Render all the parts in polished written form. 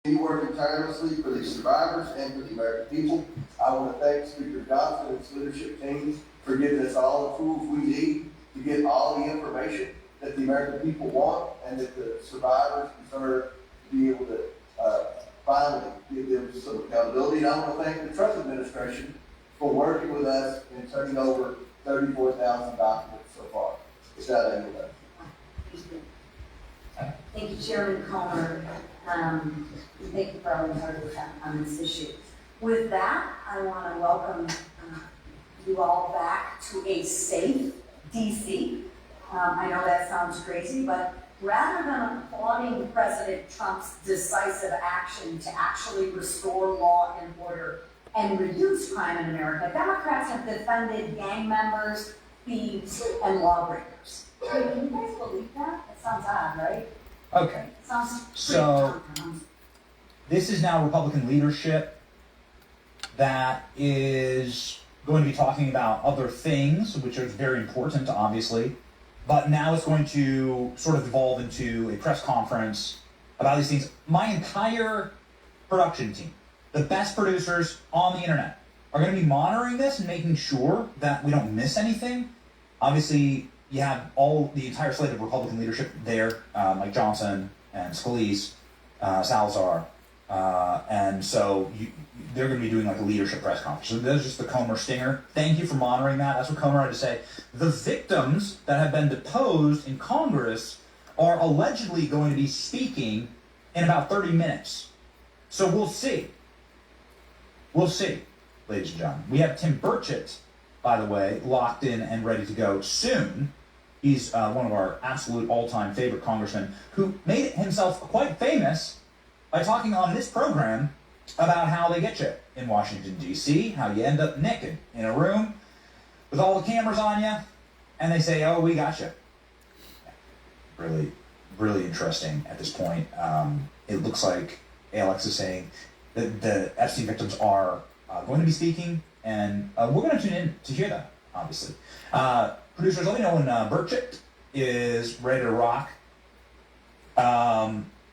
continue working tirelessly for the survivors and for the American people. I want to thank Speaker Johnson and his leadership team for giving us all the tools we need to get all the information that the American people want and that the survivors deserve to be able to finally give them some accountability. And I want to thank the Trump administration for working with us and turning over 34,000 documents so far. Is that any of that? Thank you, Chairman Comer. Thank you for all your hard work on this issue. With that, I want to welcome you all back to a safe DC. I know that sounds crazy, but rather than applauding President Trump's decisive action to actually restore law and order and reduce crime in America, Democrats have defended gang members, thieves, and lawbreakers. Can you guys believe that? That sounds odd, right? Okay. Sounds So this is now Republican leadership that is going to be talking about other things, which are very important, obviously. But now it's going to sort of evolve into a press conference about these things. My entire production team, the best producers on the internet, are going to be monitoring this and making sure that we don't miss anything. Obviously, you have the entire slate of Republican leadership there, like Johnson and Scalise, Salazar, and so they're going to be doing like a leadership press conference. So that's just the Comer stinger. Thank you for monitoring that. That's what Comer had to say. The victims that have been deposed in Congress are allegedly going to be speaking in about 30 minutes. So we'll see. We'll see, ladies and gentlemen. We have Tim Burchett, by the way, locked in and ready to go soon. He's one of our absolute all-time favorite congressmen who made himself quite famous by talking on this program about how they get you in Washington, D.C., how you end up naked in a room with all the cameras on you, and they say, oh, we got you. Really, really interesting at this point. It looks like Alex is saying that the Epstein victims are going to be speaking, and we're going to tune in to hear that, obviously. Producers, let me know when Burchett is ready to rock,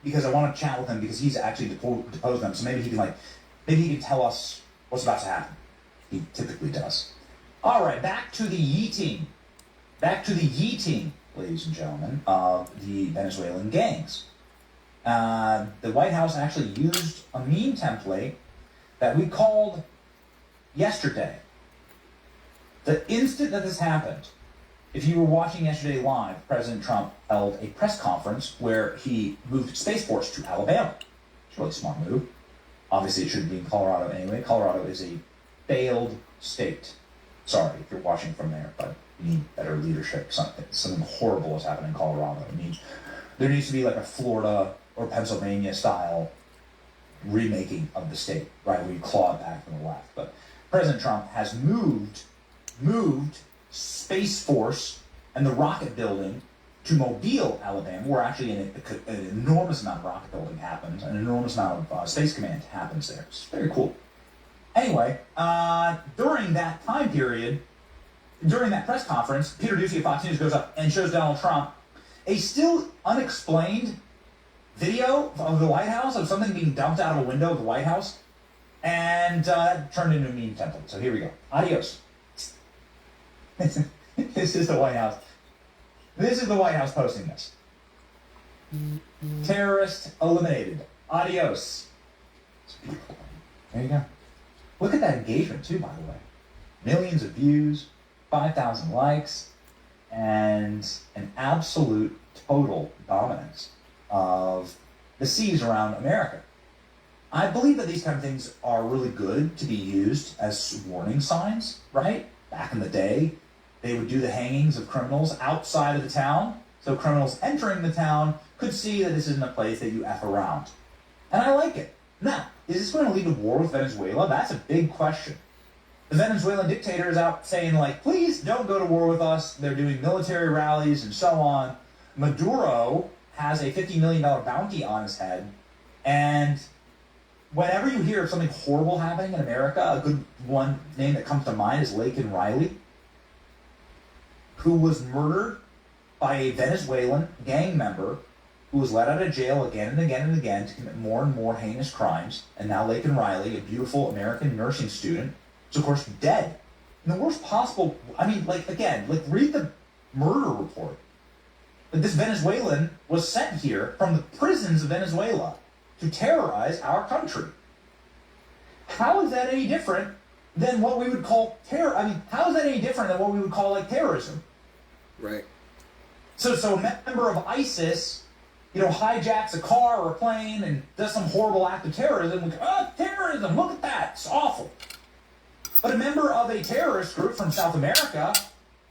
because I want to chat with him because he's actually deposed them. So maybe he can tell us what's about to happen. He typically does. All right, back to the yeeting, ladies and gentlemen, of the Venezuelan gangs. The White House actually used a meme template that we called yesterday. The instant that this happened, if you were watching yesterday live, President Trump held a press conference where he moved Space Force to Alabama. It's a really smart move. Obviously, it shouldn't be in Colorado anyway. Colorado is a failed state. Sorry if you're watching from there, but we need better leadership. Something horrible is happening in Colorado. There needs to be like a Florida or Pennsylvania style remaking of the state, right, where you claw it back from the left. But President Trump has moved Space Force and the rocket building to Mobile, Alabama, where actually an enormous amount of rocket building happens, an enormous amount of Space Command happens there. It's very cool. Anyway, during that time period, during that press conference, Peter Doocy of Fox News goes up and shows Donald Trump a still unexplained video of the White House, of something being dumped out of a window of the White House, and turned into a meme template. So here we go. Adios. This is the White House. This is the White House posting this. Terrorist eliminated. Adios. It's beautiful. There you go. Look at that engagement too, by the way. Millions of views, 5,000 likes, and an absolute total dominance of the seas around America. I believe that these kind of things are really good to be used as warning signs, right? Back in the day, they would do the hangings of criminals outside of the town, so criminals entering the town could see that this isn't a place that you F around. And I like it. Now, is this going to lead to war with Venezuela? That's a big question. The Venezuelan dictator is out saying, like, please don't go to war with us. They're doing military rallies and so on. Maduro has a $50 million bounty on his head. And whenever you hear of something horrible happening in America, a good one name that comes to mind is Laken Riley, who was murdered by a Venezuelan gang member who was let out of jail again and again and again to commit more and more heinous crimes, and now Laken Riley, a beautiful American nursing student, is of course dead. In the worst possible, read the murder report. Like, this Venezuelan was sent here from the prisons of Venezuela to terrorize our country. How is that any different than what we would call terror? I mean, how is that any different than what we would call like terrorism? Right. So a member of ISIS, hijacks a car or a plane and does some horrible act of terrorism. We go, oh, terrorism! Look at that! It's awful. But a member of a terrorist group from South America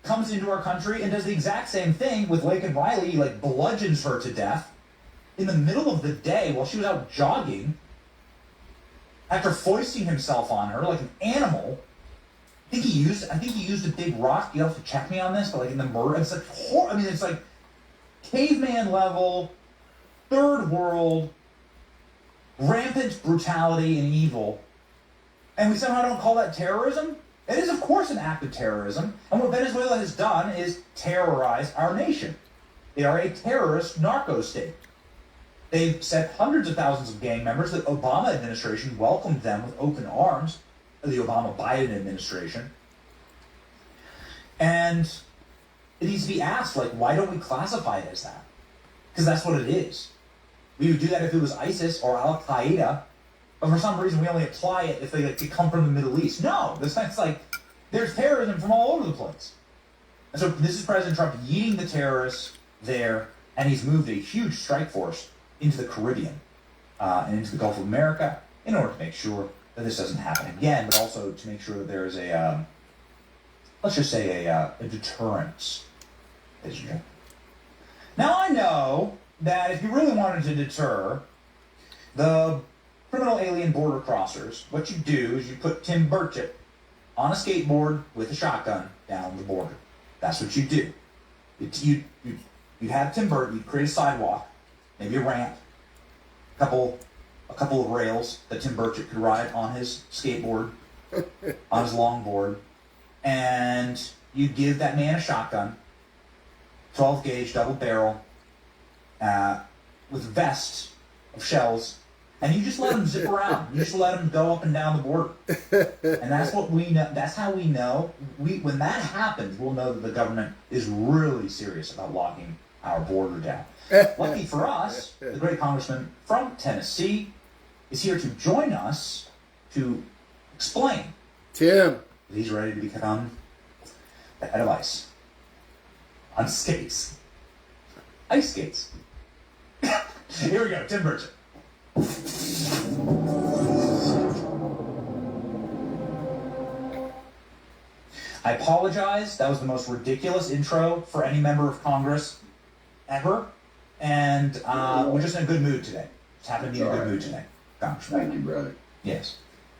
comes into our country and does the exact same thing with Laken Riley. He bludgeons her to death in the middle of the day while she was out jogging. After foisting himself on her like an animal. I think he used a big rock. You have to check me on this, but in the murder, it's it's like caveman level, third world, rampant brutality and evil. And we somehow don't call that terrorism? It is, of course, an act of terrorism. And what Venezuela has done is terrorize our nation. They are a terrorist narco state. They've sent hundreds of thousands of gang members. The Obama administration welcomed them with open arms, the Obama-Biden administration. And it needs to be asked, why don't we classify it as that? Because that's what it is. We would do that if it was ISIS or Al-Qaeda, but for some reason we only apply it if they come from the Middle East. No, there's terrorism from all over the place. And so this is President Trump yeeting the terrorists there, and he's moved a huge strike force into the Caribbean and into the Gulf of America in order to make sure that this doesn't happen again, but also to make sure that there is a deterrence. Now I know that if you really wanted to deter the criminal alien border crossers, what you do is you put Tim Burchett on a skateboard with a shotgun down the border. That's what you do. You have Tim Burchett, you create a sidewalk, maybe a ramp, a couple of rails that Tim Burchett could ride on his skateboard, on his longboard, and you give that man a shotgun, 12 gauge, double barrel, with a vest of shells, and you just let him zip around. You just let him go up and down the border. And that's what we know. That's how we know. When that happens, we'll know that the government is really serious about locking our border down. Lucky for us, the great congressman from Tennessee is here to join us to explain. Tim. He's ready to become the head of ICE. On skates. Ice skates. Here we go, Tim Burchett. I apologize. That was the most ridiculous intro for any member of Congress ever. And we're just in a good mood today. Just happen to be in a good mood today, Congressman. Thank you, brother. Yes.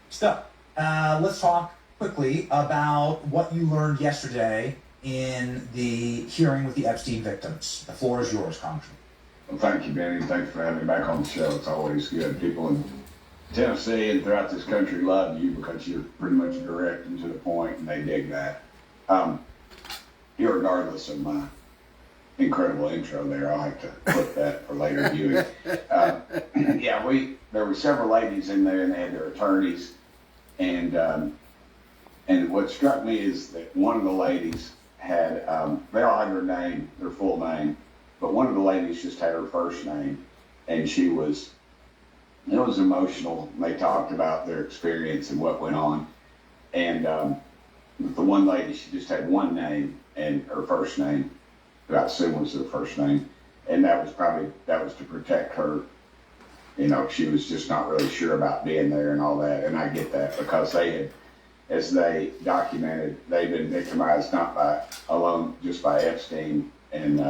So, let's talk quickly about what you learned yesterday in the hearing with the Epstein victims. The floor is yours, Congressman. Well, thank you, Benny. Thanks for having me back on the show. It's always good. People in Tennessee and throughout this country love you because you're pretty much direct and to the point, and they dig that. Irregardless of my incredible intro there, I'll have to put that for later viewing. There were several ladies in there, and they had their attorneys, and what struck me is that one of the ladies had, they all had her name, their full name, but one of the ladies just had her first name, and it was emotional. They talked about their experience and what went on, and the one lady, she just had one name and her first name, that I assume was her first name, and that was to protect her. She was just not really sure about being there and all that, and I get that because they had, as they documented, they've been victimized not just by Epstein and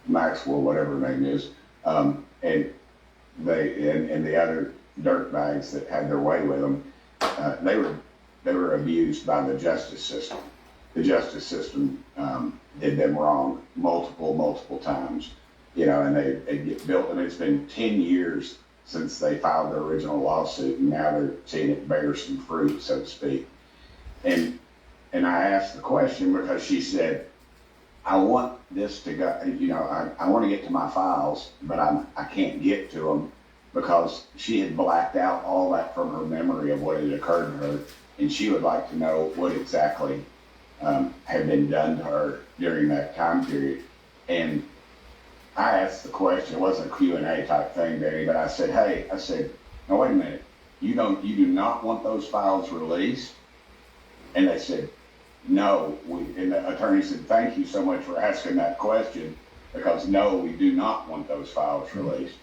Maxwell, whatever her name is, and the other dirtbags that had their way with them. They were abused by the justice system. The justice system did them wrong multiple times, and they get built. And it's been 10 years since they filed their original lawsuit, and now they're seeing it bear some fruit, so to speak. And I asked the question because she said, I want this to go, I want to get to my files, but I can't get to them because she had blacked out all that from her memory of what had occurred to her, and she would like to know what exactly had been done to her during that time period. And I asked the question, it wasn't a Q&A type thing, Danny, but I said, no, wait a minute, you do not want those files released? And they said, no. And the attorney said, thank you so much for asking that question, because no, we do not want those files released.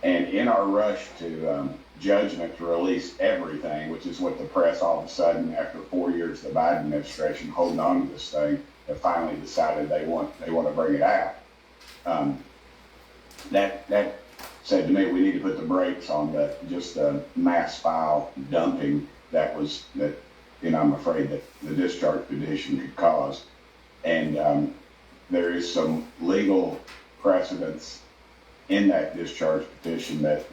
And in our rush to judgment to release everything, which is what the press all of a sudden, after 4 years of the Biden administration holding on to this thing, have finally decided they want to bring it out. That said to me, we need to put the brakes on the mass file dumping that I'm afraid that the discharge petition could cause. And there is some legal precedents in that discharge petition that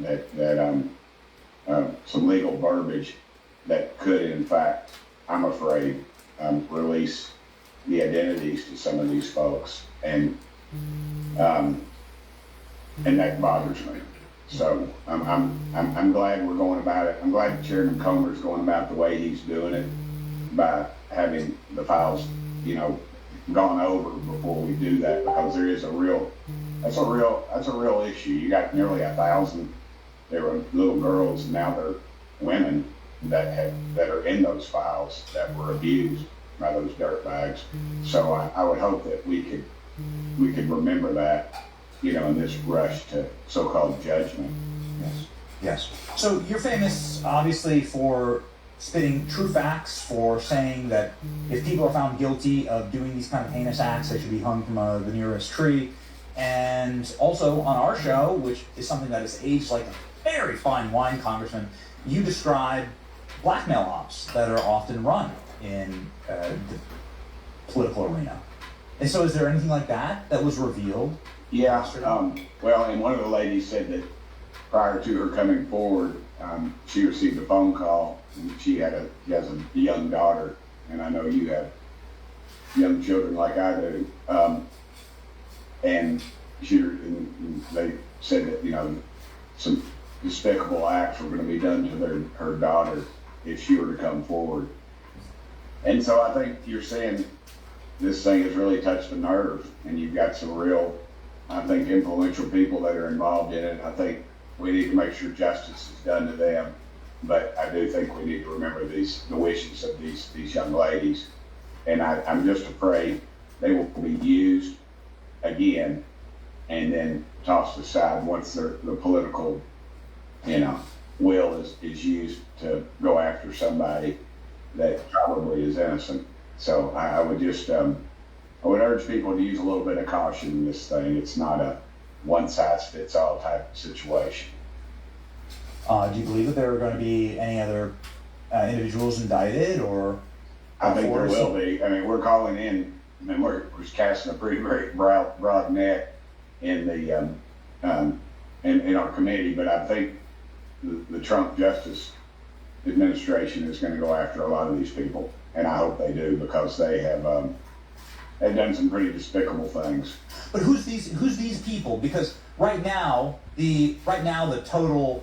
some legal verbiage that could, in fact, I'm afraid, release the identities to some of these folks, and that bothers me. So I'm glad we're going about it. I'm glad Chairman Comer's going about the way he's doing it by having the files, gone over before we do that, because there is that's a real issue. You got nearly 1,000. There were little girls, and now they're women that are in those files that were abused by those dirtbags. So I would hope that we could remember that, in this rush to so-called judgment. Yes. So you're famous, obviously, for spitting true facts, for saying that if people are found guilty of doing these kind of heinous acts, they should be hung from the nearest tree. And also on our show, which is something that is aged like a very fine wine, Congressman, you describe blackmail ops that are often run in the political arena. And so is there anything like that was revealed? Yeah. Well, and one of the ladies said that prior to her coming forward, she received a phone call, and she has a young daughter, and I know you have young children like I do. And they said that, some despicable acts were going to be done to her daughter if she were to come forward. And so I think you're saying this thing has really touched a nerve, and you've got some real, I think, influential people that are involved in it. I think we need to make sure justice is done to them, but I do think we need to remember the wishes of these young ladies. And I'm just afraid they will be used again and then tossed aside once the political, will is used to go after somebody that probably is innocent. So I would just, I would urge people to use a little bit of caution in this thing. It's not a one-size-fits-all type of situation. Do you believe that there are going to be any other individuals indicted, or? I think there will be. I mean, we're calling in, we're casting a pretty broad net in the in our committee, but I think the Trump Justice Administration is going to go after a lot of these people, and I hope they do, because they have they've done some pretty despicable things. But who's these people? Because right now the total,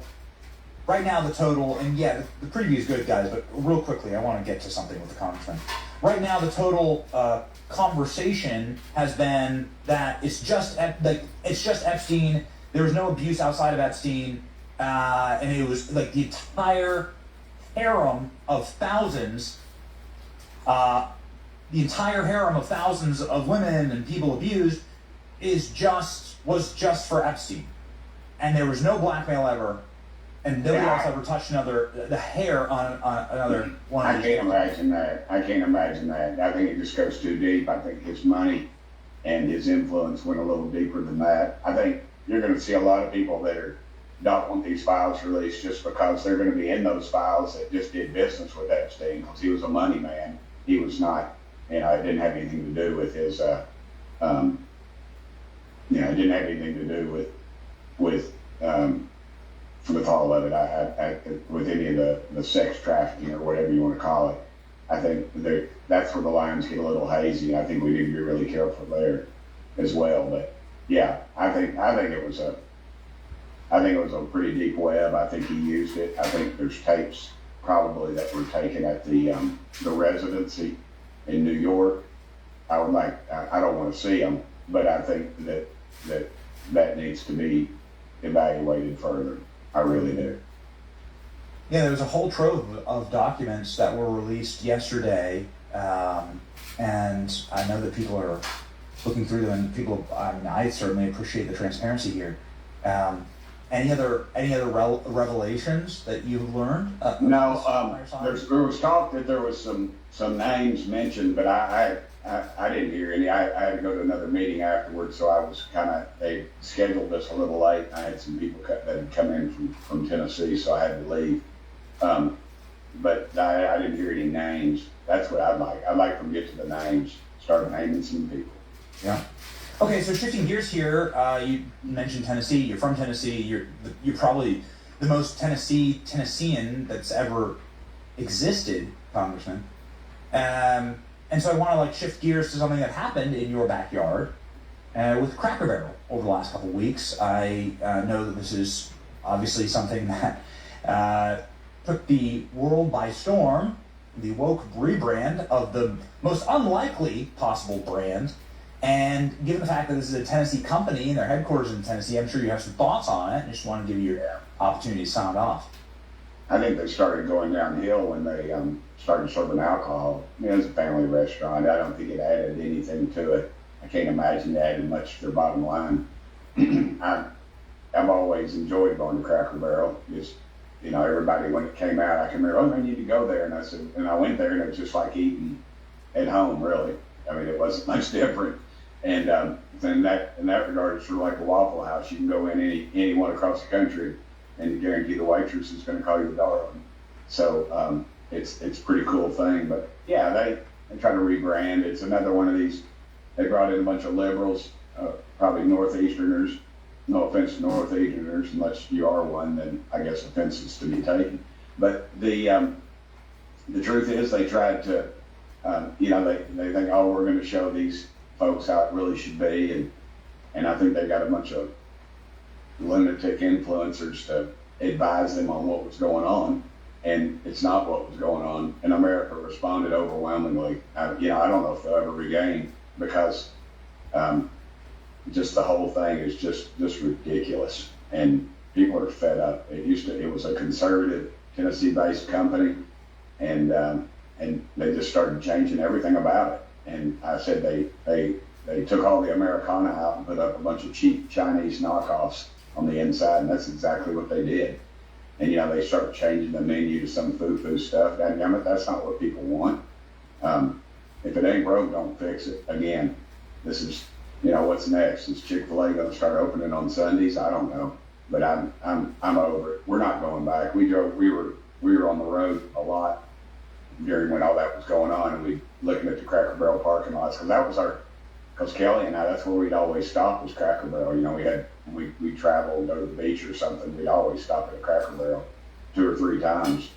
and yeah, the preview is good, guys, but real quickly, I want to get to something with the congressman. Right now, the total conversation has been that it's just Epstein. There was no abuse outside of Epstein, and it was like the entire harem of thousands. The entire harem of thousands of women and people abused was just for Epstein, and there was no blackmail ever. And nobody else ever touched the hair on another one. I can't imagine that. I think it just goes too deep. I think his money and his influence went a little deeper than that. I think you're going to see a lot of people that don't want these files released just because they're going to be in those files that just did business with Epstein, because he was a money man. He was not, it didn't have anything to do with his, it didn't have anything to do with all of it, with any of the sex trafficking or whatever you want to call it. I think that's where the lines get a little hazy. I think we need to be really careful there. as well. But yeah, I think it was a pretty deep web. I think he used it. I think there's tapes probably that were taken at the residency in New York. I don't want to see them, but I think that needs to be evaluated further. I really do. Yeah, there was a whole trove of documents that were released yesterday, and I know that people are looking through them. And I certainly appreciate the transparency here. Any other revelations that you've learned? No, there was talk that there was some names mentioned, but I didn't hear any. I had to go to another meeting afterwards, so I was they scheduled this a little late. I had some people that had come in from Tennessee, so I had to leave. But I didn't hear any names. That's what I'd like. I'd like to get to the names, start naming some people. Yeah. Okay, so shifting gears here, you mentioned Tennessee. You're from Tennessee. You're probably the most Tennessean that's ever existed, Congressman. And so I want to shift gears to something that happened in your backyard with Cracker Barrel over the last couple of weeks. I know that this is obviously something that took the world by storm. The woke rebrand of the most unlikely possible brand. And given the fact that this is a Tennessee company and their headquarters in Tennessee, I'm sure you have some thoughts on it. I just want to give you your opportunity to sound off. I think they started going downhill when they started serving alcohol. I mean, it was a family restaurant. I don't think it added anything to it. I can't imagine it added much to their bottom line. I've always enjoyed going to Cracker Barrel. Just, everybody, when it came out, I can remember, I need to go there. And I went there, and it was just like eating at home, really. I mean, it wasn't much different. And in that regard, it's sort of like a Waffle House. You can go in anyone across the country, and you guarantee the waitress is going to call you darling. So it's a pretty cool thing. But yeah, they try to rebrand. It's another one of these. They brought in a bunch of liberals, probably Northeasterners. No offense to Northeasterners, unless you are one, then I guess offense is to be taken. But the truth is, they tried to, they think, oh, we're going to show these folks how it really should be, and I think they got a bunch of lunatic influencers to advise them on what was going on, and it's not what was going on. And America responded overwhelmingly. I don't know if they'll ever regain, because just the whole thing is just ridiculous, and people are fed up. It was a conservative Tennessee-based company, and they just started changing everything about it. And I said they took all the Americana out and put up a bunch of cheap Chinese knockoffs on the inside, and that's exactly what they did. And they started changing the menu to some foo-foo stuff. Damn it, that's not what people want. If it ain't broke, don't fix it. Again, this is what's next? Is Chick-fil-A going to start opening on Sundays? I don't know, but I'm over it. We're not going back. We were on the road a lot during when all that was going on, and we looking at the Cracker Barrel parking lots, because Kelly and I, that's where we'd always stop, was Cracker Barrel. We travel and go to the beach or something, we'd always stop at a Cracker Barrel 2 or 3 times.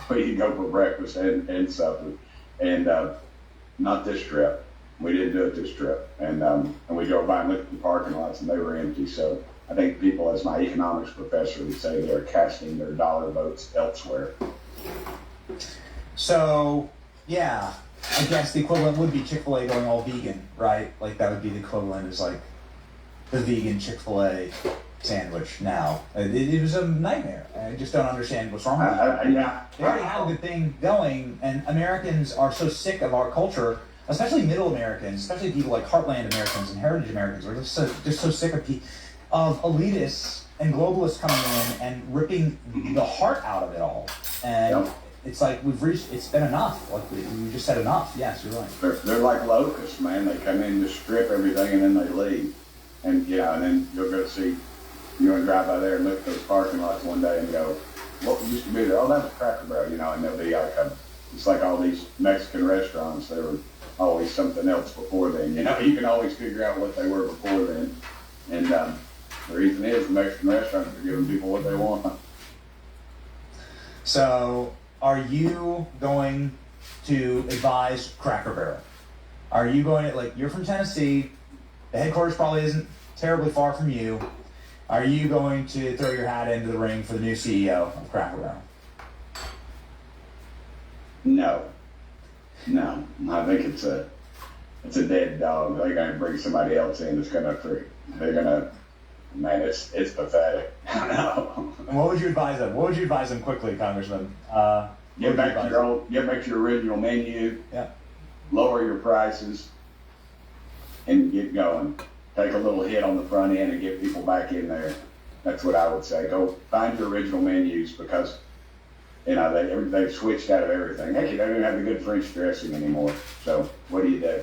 We'd go for breakfast and supper, and not this trip. We didn't do it this trip, and we drove by and looked at the parking lots, and they were empty. So I think people, as my economics professor would say, they're casting their dollar votes elsewhere. So, yeah, I guess the equivalent would be Chick-fil-A going all vegan, right? That would be the equivalent, is the vegan Chick-fil-A sandwich now. It was a nightmare. I just don't understand what's wrong with it. They already have a good thing going, and Americans are so sick of our culture, especially middle Americans, especially people like Heartland Americans and Heritage Americans. We're just so sick of elitists and globalists coming in and ripping the heart out of it all. And it's like it's been enough. We just said enough. Yes, you're right. They're like locusts, man. They come in, just strip everything, and then they leave. And and then you'll go see, you're going to drive by there and look at those parking lots one day and go, what used to be there? Oh, that was Cracker Barrel, and they'll be it's like all these Mexican restaurants. They were always something else before then. You can always figure out what they were before then. And the reason is the Mexican restaurants are giving people what they want. So, are you going to advise Cracker Barrel? Are you going to, you're from Tennessee, the headquarters probably isn't terribly far from you. Are you going to throw your hat into the ring for the new CEO of Cracker Barrel? No. I think it's a dead dog. They're going to bring somebody else in that's going to, man, it's pathetic. I know. And what would you advise them? What would you advise them quickly, Congressman? Get back to your original menu. Yeah. Lower your prices and get going. Take a little hit on the front end and get people back in there. That's what I would say. Go find your original menus because, they've switched out of everything. Heck, they don't even have the good French dressing anymore. So what do you do?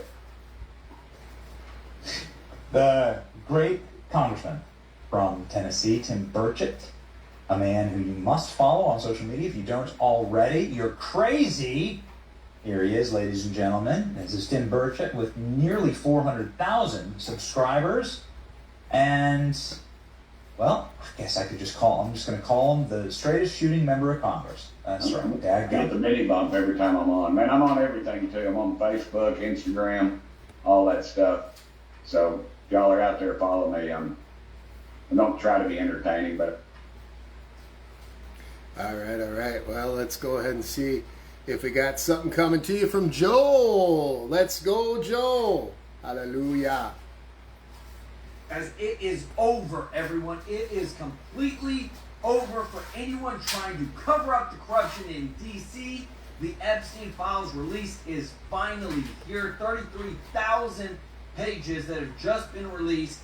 The great Congressman from Tennessee, Tim Burchett, a man who you must follow on social media if you don't already. You're crazy. Here he is, ladies and gentlemen. This is Tim Burchett with nearly 400,000 subscribers. And, well, I guess I'm just going to call him the straightest shooting member of Congress. That's right. I get the mini bump every time I'm on. Man, I'm on everything too. I'm on Facebook, Instagram, all that stuff. So if y'all are out there, follow me. I don't try to be entertaining, but. All right. Well, let's go ahead and see if we got something coming to you from Joel. Let's go, Joel. Hallelujah. As it is over, everyone. It is completely over for anyone trying to cover up the corruption in D.C. The Epstein Files release is finally here. 33,000 pages that have just been released.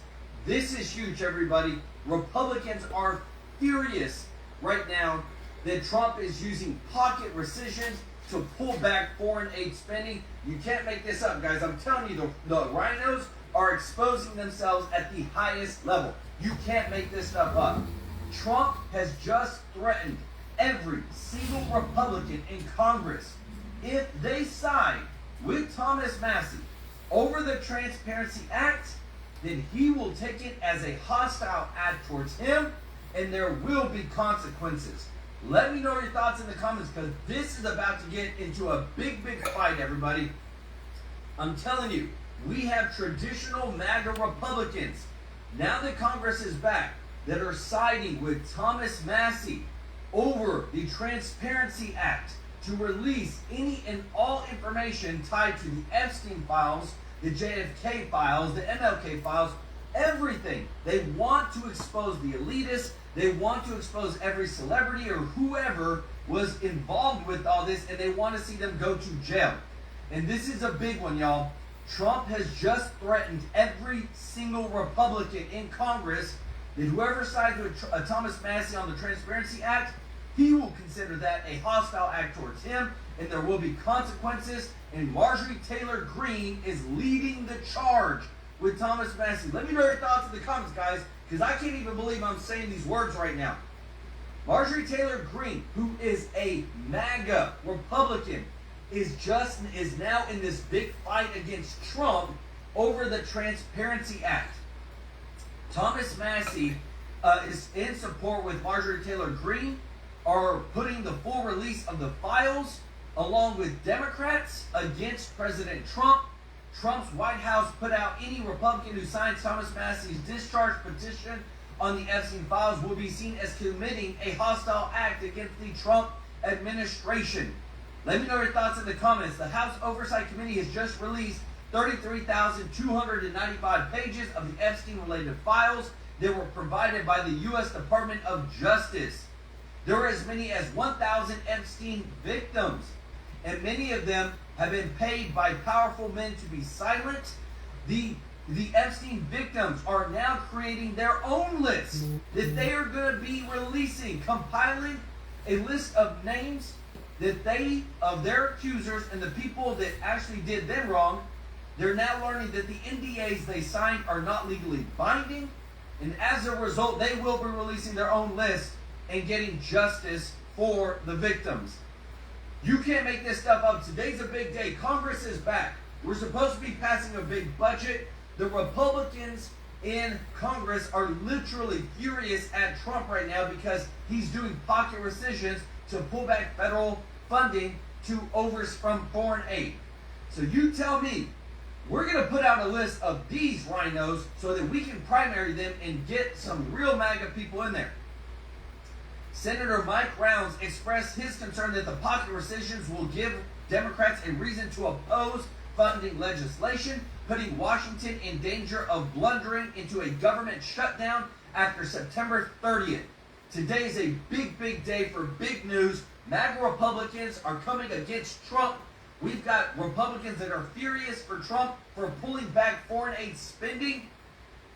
This is huge, everybody. Republicans are furious right now that Trump is using pocket rescissions to pull back foreign aid spending. You can't make this up, guys. I'm telling you, the rhinos are exposing themselves at the highest level. You can't make this stuff up. Trump has just threatened every single Republican in Congress. If they side with Thomas Massie over the Transparency Act, then he will take it as a hostile act towards him, and there will be consequences. Let me know your thoughts in the comments, because this is about to get into a big fight, everybody. I'm telling you, we have traditional MAGA Republicans, now that Congress is back, that are siding with Thomas Massie over the Transparency Act to release any and all information tied to the Epstein files, the JFK files, the MLK files, everything. They want to expose the elitists. They want to expose every celebrity or whoever was involved with all this, and they want to see them go to jail. And this is a big one, y'all. Trump has just threatened every single Republican in Congress that whoever sides with Thomas Massie on the Transparency Act, he will consider that a hostile act towards him, and there will be consequences. And Marjorie Taylor Greene is leading the charge with Thomas Massie. Let me know your thoughts in the comments, guys, because I can't even believe I'm saying these words right now. Marjorie Taylor Greene, who is a MAGA Republican, is now in this big fight against Trump over the Transparency Act. Thomas Massie is in support with Marjorie Taylor Greene, are putting the full release of the files along with Democrats against President Trump. Trump's White House put out any Republican who signs Thomas Massie's discharge petition on the Epstein files will be seen as committing a hostile act against the Trump administration. Let me know your thoughts in the comments. The House Oversight Committee has just released 33,295 pages of the Epstein-related files that were provided by the U.S. Department of Justice. There are as many as 1,000 Epstein victims, and many of them have been paid by powerful men to be silent. The Epstein victims are now creating their own list that they are going to be releasing, compiling a list of names that of their accusers and the people that actually did them wrong. They're now learning that the NDAs they signed are not legally binding, and as a result, they will be releasing their own list and getting justice for the victims. You can't make this stuff up. Today's a big day. Congress is back. We're supposed to be passing a big budget. The Republicans in Congress are literally furious at Trump right now because he's doing pocket rescissions to pull back federal funding from foreign aid. So you tell me, We're going to put out a list of these rhinos so that we can primary them and get some real MAGA people in there. Senator Mike Rounds expressed his concern that the pocket rescissions will give Democrats a reason to oppose funding legislation, putting Washington in danger of blundering into a government shutdown after September 30th. Today is a big, big day for big news. MAGA Republicans are coming against Trump. We've got Republicans that are furious for Trump for pulling back foreign aid spending.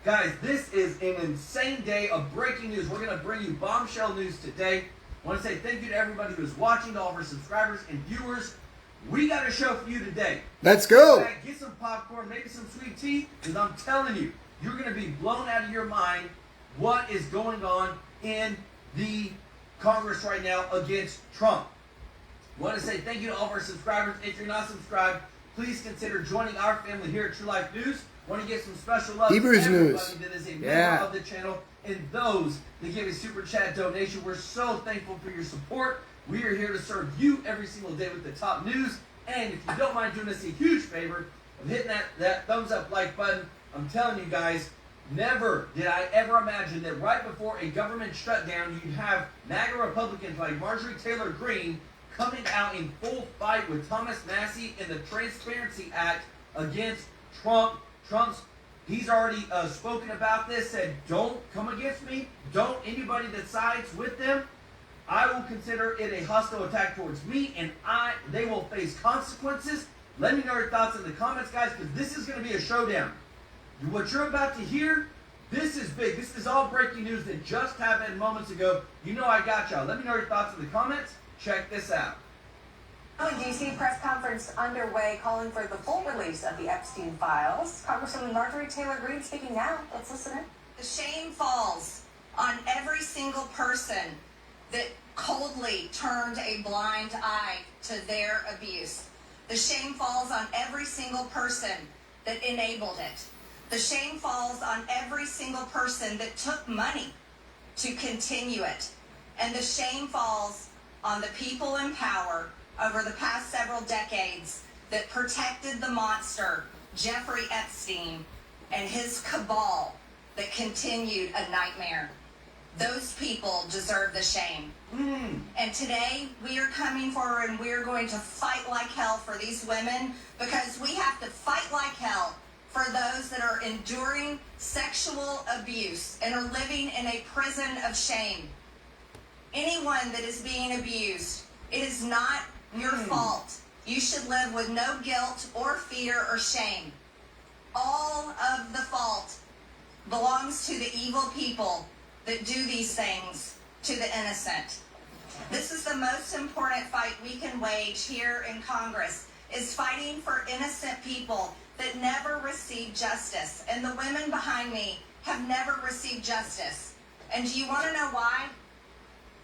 Guys, this is an insane day of breaking news. We're going to bring you bombshell news today. I want to say thank you to everybody who's watching, to all of our subscribers and viewers. We got a show for you today. Let's go. Get some popcorn, maybe some sweet tea, because I'm telling you, you're going to be blown out of your mind what is going on in the Congress right now against Trump. I want to say thank you to all of our subscribers. If you're not subscribed, please consider joining our family here at True Life News. I want to give some special love Hebrews to everybody News. that is a member of the channel and those that give a super chat donation. We're so thankful for your support. We are here to serve you every single day with the top news. And if you don't mind doing us a huge favor of hitting that thumbs up like button, I'm telling you guys, never did I ever imagine that right before a government shutdown, you'd have MAGA Republicans like Marjorie Taylor Greene coming out in full fight with Thomas Massie and the Transparency Act against Trump. He's already spoken about this, said, don't come against me. Don't anybody that sides with them. I will consider it a hostile attack towards me, and they will face consequences. Let me know your thoughts in the comments, guys, because this is going to be a showdown. What you're about to hear, this is big. This is all breaking news that just happened moments ago. You know I got y'all. Let me know your thoughts in the comments. Check this out. D.C. press conference underway calling for the full release of the Epstein files. Congresswoman Marjorie Taylor Greene speaking now. Let's listen in. The shame falls on every single person that coldly turned a blind eye to their abuse. The shame falls on every single person that enabled it. The shame falls on every single person that took money to continue it. And the shame falls on the people in power over the past several decades that protected the monster, Jeffrey Epstein, and his cabal that continued a nightmare. Those people deserve the shame. And today, we are coming forward and we are going to fight like hell for these women, because we have to fight like hell for those that are enduring sexual abuse and are living in a prison of shame. Anyone that is being abused, it is not your fault. You should live with no guilt or fear or shame. All of the fault belongs to the evil people that do these things to the innocent. This is the most important fight we can wage here in Congress, is fighting for innocent people that never receive justice. And the women behind me have never received justice. And do you want to know why?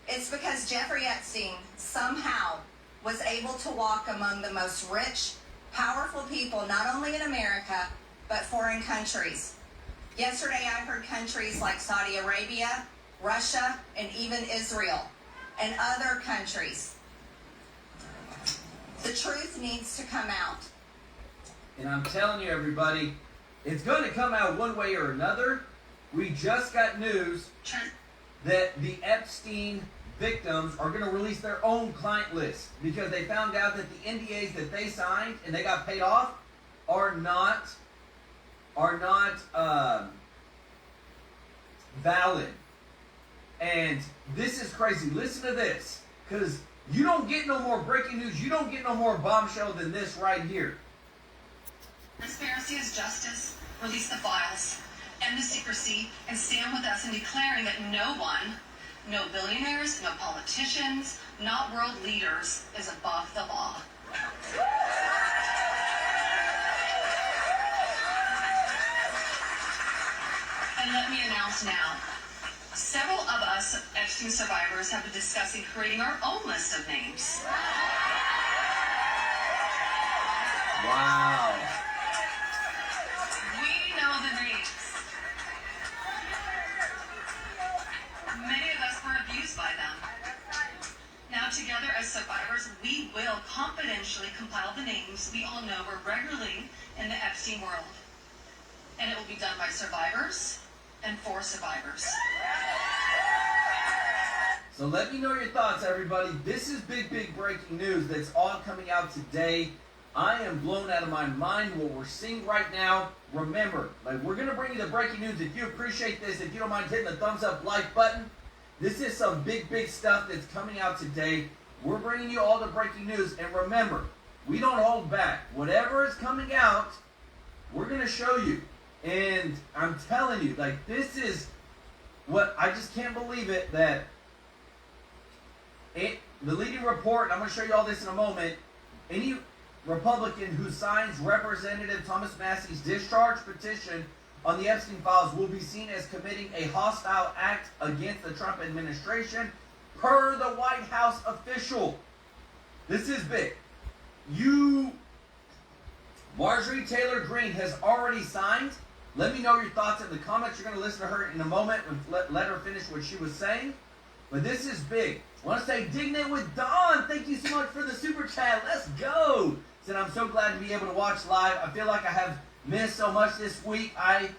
It's because Jeffrey Epstein somehow was able to walk among the most rich, powerful people, not only in America, but foreign countries. Yesterday, I heard countries like Saudi Arabia, Russia, and even Israel, and other countries. The truth needs to come out. And I'm telling you, everybody, it's going to come out one way or another. We just got news that the Epstein victims are going to release their own client list, because they found out that the NDAs that they signed and they got paid off are not valid. And this is crazy. Listen to this, because you don't get no more breaking news, you don't get no more bombshell than this right here. Transparency is justice. Release the files, end the secrecy, and stand with us in declaring that no one, no billionaires, no politicians, not world leaders, is above the law. And let me announce now, several of us Epstein survivors have been discussing creating our own list of names. Wow. We know the names. Many of us were abused by them. Now together as survivors, we will confidentially compile the names we all know were regularly in the Epstein world. And it will be done by survivors and for survivors. So let me know your thoughts, everybody. This is big breaking news that's all coming out today. I am blown out of my mind what we're seeing right now. Remember, we're going to bring you the breaking news. If you appreciate this, if you don't mind hitting the thumbs up like button, this is some big stuff that's coming out today. We're bringing you all the breaking news. And remember, we don't hold back. Whatever is coming out, we're going to show you. And I'm telling you, this is what, I just can't believe it, that the leading report, I'm going to show you all this in a moment, any Republican who signs Representative Thomas Massey's discharge petition on the Epstein files will be seen as committing a hostile act against the Trump administration, per the White House official. This is big. Marjorie Taylor Greene has already signed. Let me know your thoughts in the comments. You're going to listen to her in a moment and let her finish what she was saying. But this is big. I want to say, Digging It with Dawn, thank you so much for the super chat. Let's go. Said, I'm so glad to be able to watch live. I feel like I have missed so much this week. I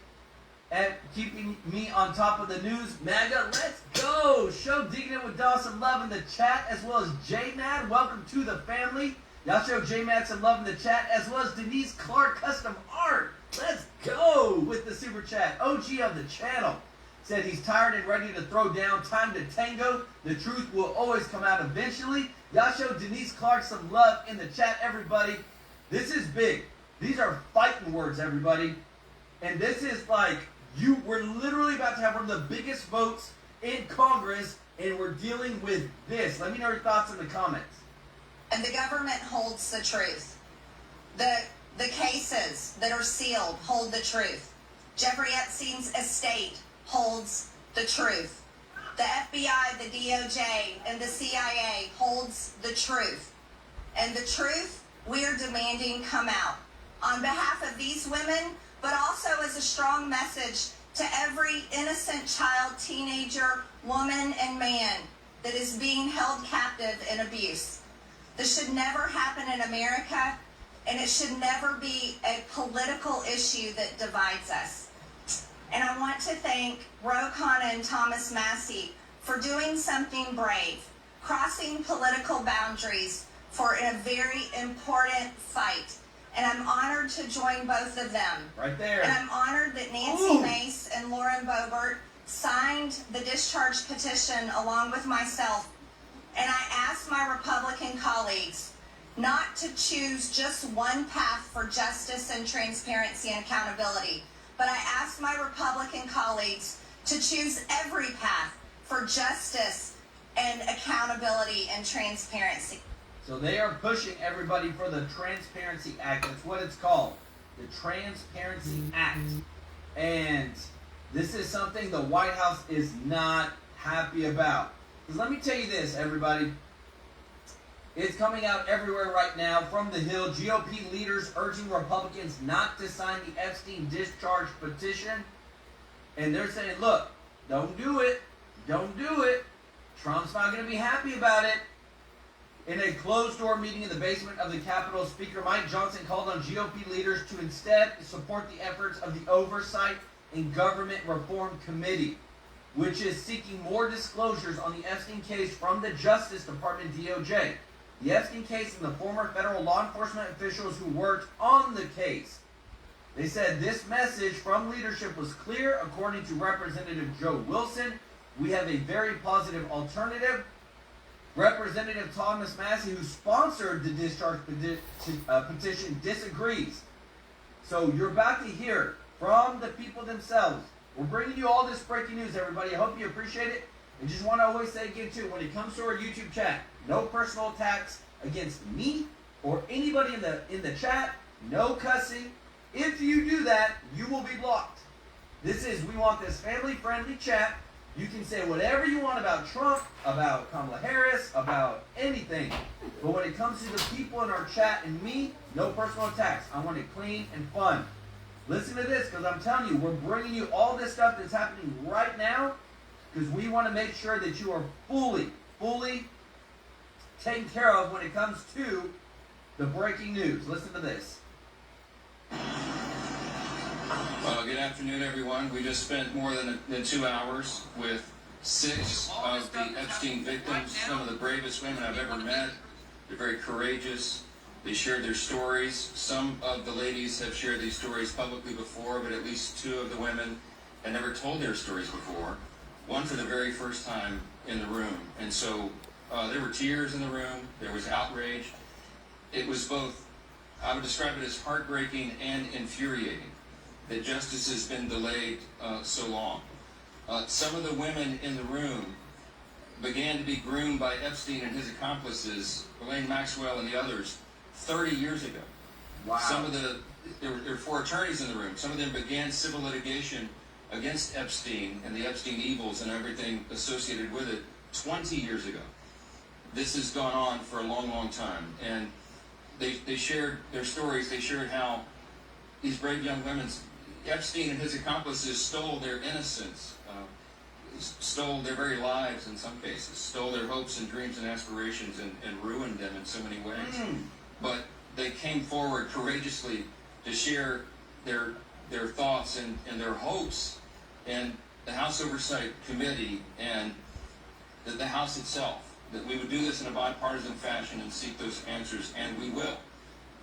am keeping me on top of the news. MAGA, let's go. Show Digging It with Dawn some love in the chat, as well as J-Mad. Welcome to the family. Y'all show J-Mad some love in the chat, as well as Denise Clark Custom Art. Let's go with the super chat. OG of the channel said he's tired and ready to throw down. Time to tango. The truth will always come out eventually. Y'all show Denise Clark some love in the chat, everybody. This is big. These are fighting words, everybody. And this is we're literally about to have one of the biggest votes in Congress, and we're dealing with this. Let me know your thoughts in the comments. And the government holds the truth. The cases that are sealed hold the truth. Jeffrey Epstein's estate holds the truth. The FBI, the DOJ, and the CIA holds the truth. And the truth we are demanding come out. On behalf of these women, but also as a strong message to every innocent child, teenager, woman, and man that is being held captive in abuse. This should never happen in America, and it should never be a political issue that divides us. And I want to thank Ro Khanna and Thomas Massey for doing something brave, crossing political boundaries for a very important fight. And I'm honored to join both of them. Right there. And I'm honored that Nancy Mace and Lauren Boebert signed the discharge petition along with myself. And I asked my Republican colleagues not to choose just one path for justice and transparency and accountability, but I asked my Republican colleagues to choose every path for justice and accountability and transparency. So they are pushing everybody for the Transparency Act. That's what it's called. The Transparency Act. And this is something the White House is not happy about. Because let me tell you this, everybody. It's coming out everywhere right now from the Hill. GOP leaders urging Republicans not to sign the Epstein discharge petition. And they're saying, look, don't do it. Don't do it. Trump's not going to be happy about it. In a closed-door meeting in the basement of the Capitol, Speaker Mike Johnson called on GOP leaders to instead support the efforts of the Oversight and Government Reform Committee, which is seeking more disclosures on the Epstein case from the Justice Department DOJ. The Epstein case and the former federal law enforcement officials who worked on the case. They said this message from leadership was clear. According to Representative Joe Wilson, we have a very positive alternative. Representative Thomas Massey, who sponsored the discharge petition, disagrees. So you're about to hear from the people themselves. We're bringing you all this breaking news, everybody. I hope you appreciate it. And just want to always say again, too, when it comes to our YouTube chat, no personal attacks against me or anybody in the chat. No cussing. If you do that, you will be blocked. We want this family-friendly chat. You can say whatever you want about Trump, about Kamala Harris, about anything. But when it comes to the people in our chat and me, no personal attacks. I want it clean and fun. Listen to this, because I'm telling you, we're bringing you all this stuff that's happening right now, because we want to make sure that you are fully taken care of when it comes to the breaking news. Listen to this. Good afternoon, everyone. We just spent more than 2 hours with 6 of the Epstein victims, some of the bravest women I've ever met. They're very courageous. They shared their stories. Some of the ladies have shared these stories publicly before, but at least 2 of the women had never told their stories before. One for the very first time in the room. And so there were tears in the room. There was outrage. It was both, I would describe it as heartbreaking and infuriating that justice has been delayed so long. Some of the women in the room began to be groomed by Epstein and his accomplices, Elaine Maxwell and the others, 30 years ago. Wow. There were 4 attorneys in the room. Some of them began civil litigation against Epstein and the Epstein evils and everything associated with it 20 years ago. This has gone on for a long, long time. And they shared their stories. They shared how these brave young women, Epstein and his accomplices, stole their innocence, stole their very lives in some cases, stole their hopes and dreams and aspirations and ruined them in so many ways. But they came forward courageously to share their thoughts and their hopes, and the House Oversight Committee and the House itself, that we would do this in a bipartisan fashion and seek those answers, and we will.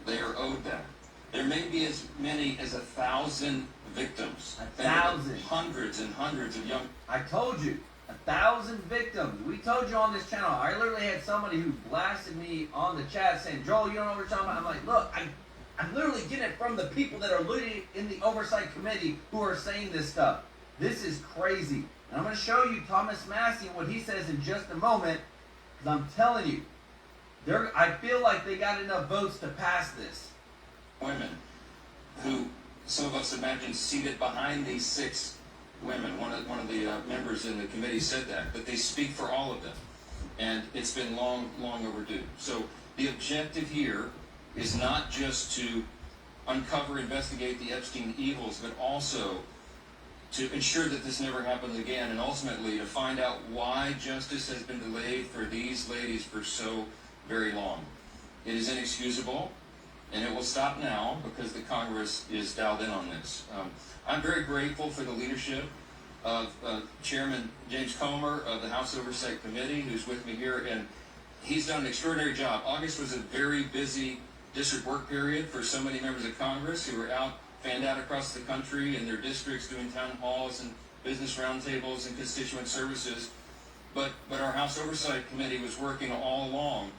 They are owed that. There may be as many as 1,000 victims. 1,000. Hundreds and hundreds of young... I told you, 1,000 victims. We told you on this channel. I literally had somebody who blasted me on the chat saying, Joel, you don't know what we're talking about. I'm like, look, I'm literally getting it from the people that are literally in the Oversight Committee who are saying this stuff. This is crazy. And I'm going to show you Thomas Massey and what he says in just a moment, because I'm telling you, I feel like they got enough votes to pass this. Women who some of us imagine seated behind these 6 women. One of the members in the committee said that they speak for all of them. And it's been long, long overdue. So the objective here is not just to uncover, investigate the Epstein evils, but also to ensure that this never happens again, and ultimately to find out why justice has been delayed for these ladies for so very long. It is inexcusable, and it will stop now because the Congress is dialed in on this. I'm very grateful for the leadership of Chairman James Comer of the House Oversight Committee, who's with me here, and he's done an extraordinary job. August was a very busy district work period for so many members of Congress who were fanned out across the country in their districts doing town halls and business roundtables and constituent services. But our House Oversight Committee was working all along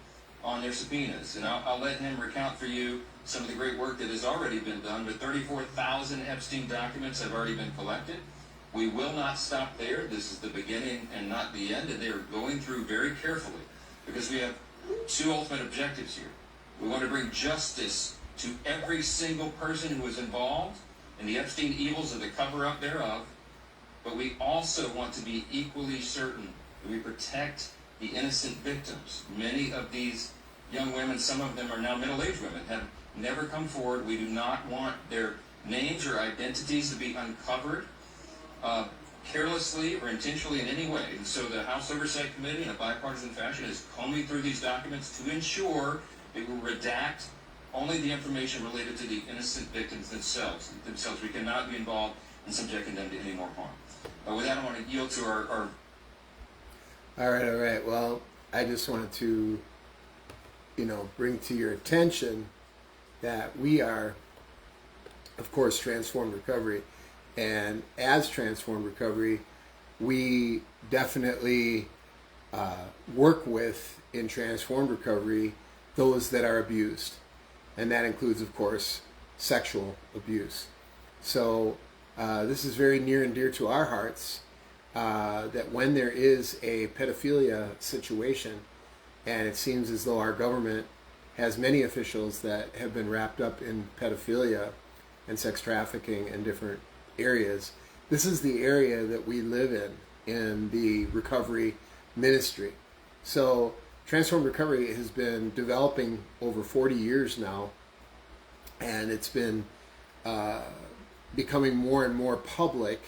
on their subpoenas. And I'll let him recount for you some of the great work that has already been done. But 34,000 Epstein documents have already been collected. We will not stop there. This is the beginning and not the end. And they are going through very carefully because we have 2 ultimate objectives here. We want to bring justice to every single person who was involved in the Epstein evils of the cover-up thereof. But we also want to be equally certain that we protect the innocent victims. Many of these young women, some of them are now middle-aged women, have never come forward. We do not want their names or identities to be uncovered carelessly or intentionally in any way. And so the House Oversight Committee in a bipartisan fashion is combing through these documents to ensure that we redact only the information related to the innocent victims themselves. We cannot be involved in subjecting them to any more harm. With that, I want to yield to our... All right. Well, I just wanted to, bring to your attention that we are, of course, Transformed Recovery. And as Transformed Recovery, we definitely work with, in Transformed Recovery, those that are abused. And that includes, of course, sexual abuse. So this is very near and dear to our hearts, that when there is a pedophilia situation, and it seems as though our government has many officials that have been wrapped up in pedophilia and sex trafficking in different areas, this is the area that we live in the recovery ministry. So Transformed Recovery has been developing over 40 years now, and it's been becoming more and more public.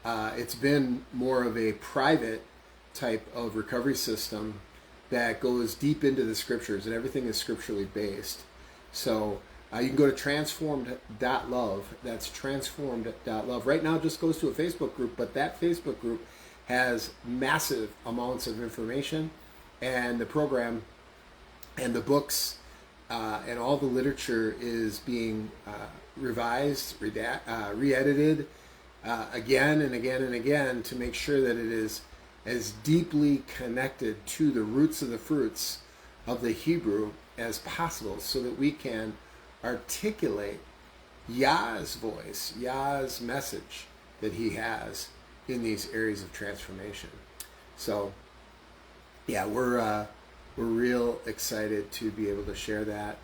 It's been more of a private type of recovery system that goes deep into the scriptures, and everything is scripturally based. So you can go to transformed.love. That's transformed.love. Right now it just goes to a Facebook group, but that Facebook group has massive amounts of information, and the program and the books and all the literature is being revised, re-edited again and again and again to make sure that it is as deeply connected to the roots of the fruits of the Hebrew as possible, so that we can articulate Yah's voice, Yah's message that he has in these areas of transformation. So yeah, we're real excited to be able to share that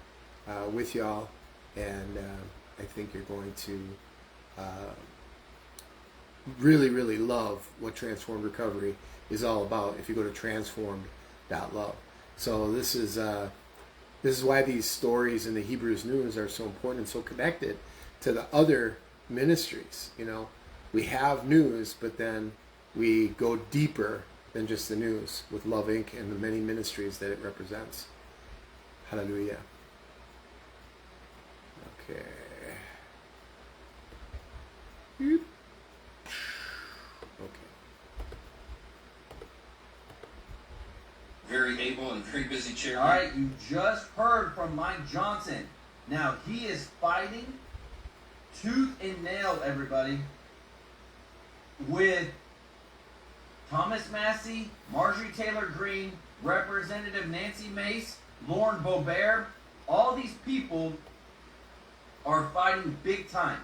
with y'all, and I think you're going to really, really love what Transformed Recovery is all about if you go to transformed.love. So this is why these stories in the Hebrews News are so important and so connected to the other ministries. You know, we have news, but then we go deeper than just the news with Love Inc. and the many ministries that it represents. Hallelujah. Okay. Okay. Very able and very busy chairman. All right, you just heard from Mike Johnson. Now, he is fighting tooth and nail, everybody, with Thomas Massey, Marjorie Taylor Greene, Representative Nancy Mace, Lauren Boebert. All these people are fighting big time.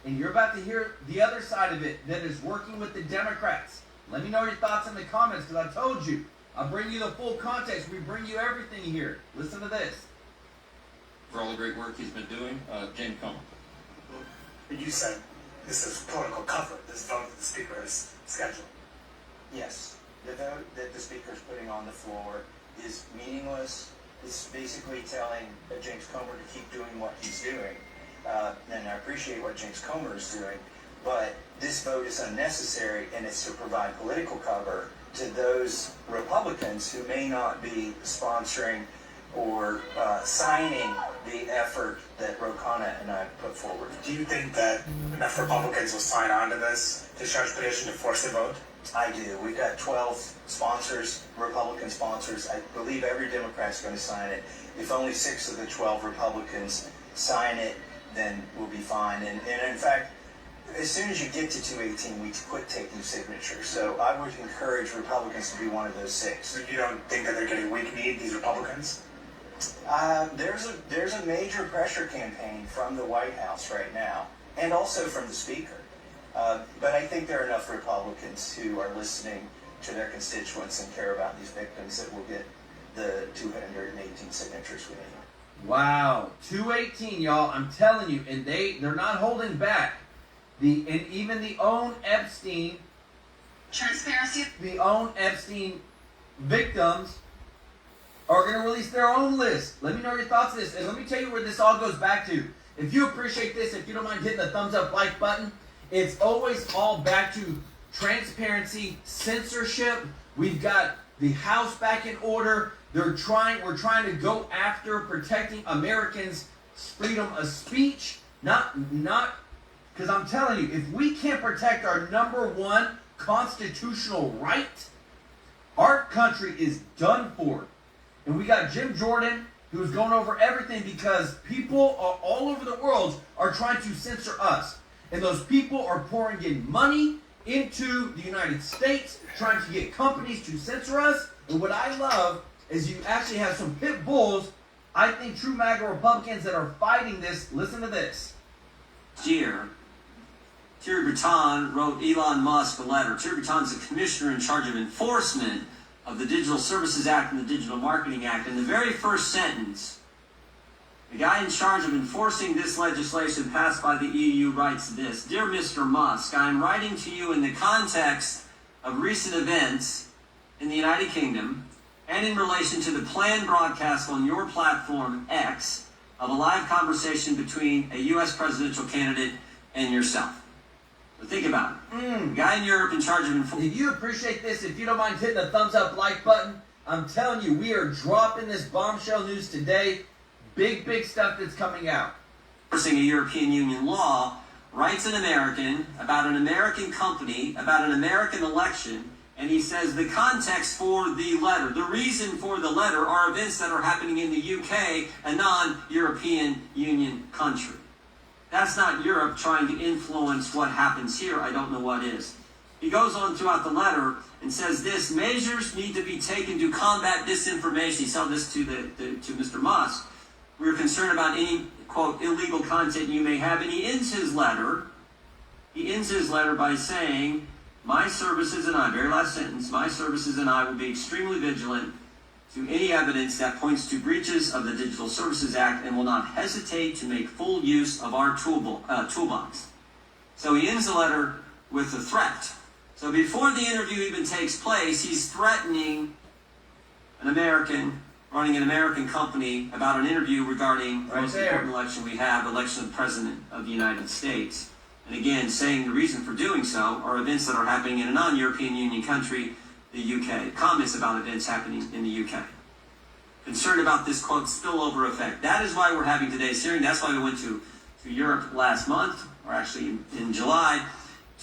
And you're about to hear the other side of it that is working with the Democrats. Let me know your thoughts in the comments, because I told you, I'll bring you the full context. We bring you everything here. Listen to this. For all the great work he's been doing, James Comer. You said this is political cover, this vote that the Speaker has scheduled. Yes, the vote that the Speaker's putting on the floor is meaningless. It's basically telling James Comer to keep doing what he's doing. And I appreciate what James Comer is doing, but this vote is unnecessary, and it's to provide political cover to those Republicans who may not be sponsoring or signing the effort that Rokana and I put forward. Do you think that enough Republicans will sign on to this discharge petition to force the vote? I do. We've got 12 sponsors, Republican sponsors. I believe every Democrat's going to sign it. If only 6 of the 12 Republicans sign it, then we'll be fine. And in fact, as soon as you get to 218, we quit taking signatures. So I would encourage Republicans to be one of those 6. So you don't think that they're getting weak-kneed, these Republicans? There's a major pressure campaign from the White House right now, and also from the Speaker. But I think there are enough Republicans who are listening to their constituents and care about these victims that will get the 218 signatures we need. Wow, 218, y'all. I'm telling you, and they're not holding back. And even the own Epstein victims are going to release their own list. Let me know your thoughts on this, and let me tell you where this all goes back to. If you appreciate this, if you don't mind hitting the thumbs up like button, it's always all back to transparency, censorship. We've got the House back in order. We're trying to go after protecting Americans' freedom of speech. Not, because I'm telling you, if we can't protect our number one constitutional right, our country is done for. And we got Jim Jordan, who's going over everything, because people all over the world are trying to censor us. And those people are pouring in money into the United States, trying to get companies to censor us. And what I love is you actually have some pit bulls, I think true MAGA Republicans that are fighting this. Listen to this. Year, Thierry Breton wrote Elon Musk a letter. Thierry Breton's the commissioner in charge of enforcement of the Digital Services Act and the Digital Marketing Act. In the very first sentence, the guy in charge of enforcing this legislation passed by the EU writes this: Dear Mr. Musk, I am writing to you in the context of recent events in the United Kingdom and in relation to the planned broadcast on your platform, X, of a live conversation between a U.S. presidential candidate and yourself. So think about it. The guy in Europe in charge of If you appreciate this, if you don't mind hitting the thumbs up like button, I'm telling you, we are dropping this bombshell news today. Big, big stuff that's coming out. Enforcing a European Union law, writes an American about an American company, about an American election, and he says the context for the letter, the reason for the letter are events that are happening in the UK, a non-European Union country. That's not Europe trying to influence what happens here. I don't know what is. He goes on throughout the letter and says this: measures need to be taken to combat disinformation. He said this to Mr. Musk. We're concerned about any, quote, illegal content you may have. And he ends his letter by saying, my services and I, very last sentence, my services and I will be extremely vigilant to any evidence that points to breaches of the Digital Services Act and will not hesitate to make full use of our toolbox. So he ends the letter with a threat. So before the interview even takes place, he's threatening an American running an American company about an interview regarding the most important election we have, election of the President of the United States. And again, saying the reason for doing so are events that are happening in a non-European Union country, the UK. Comments about events happening in the UK. Concerned about this, quote, spillover effect. That is why we're having today's hearing. That's why we went to Europe last month, or actually in July,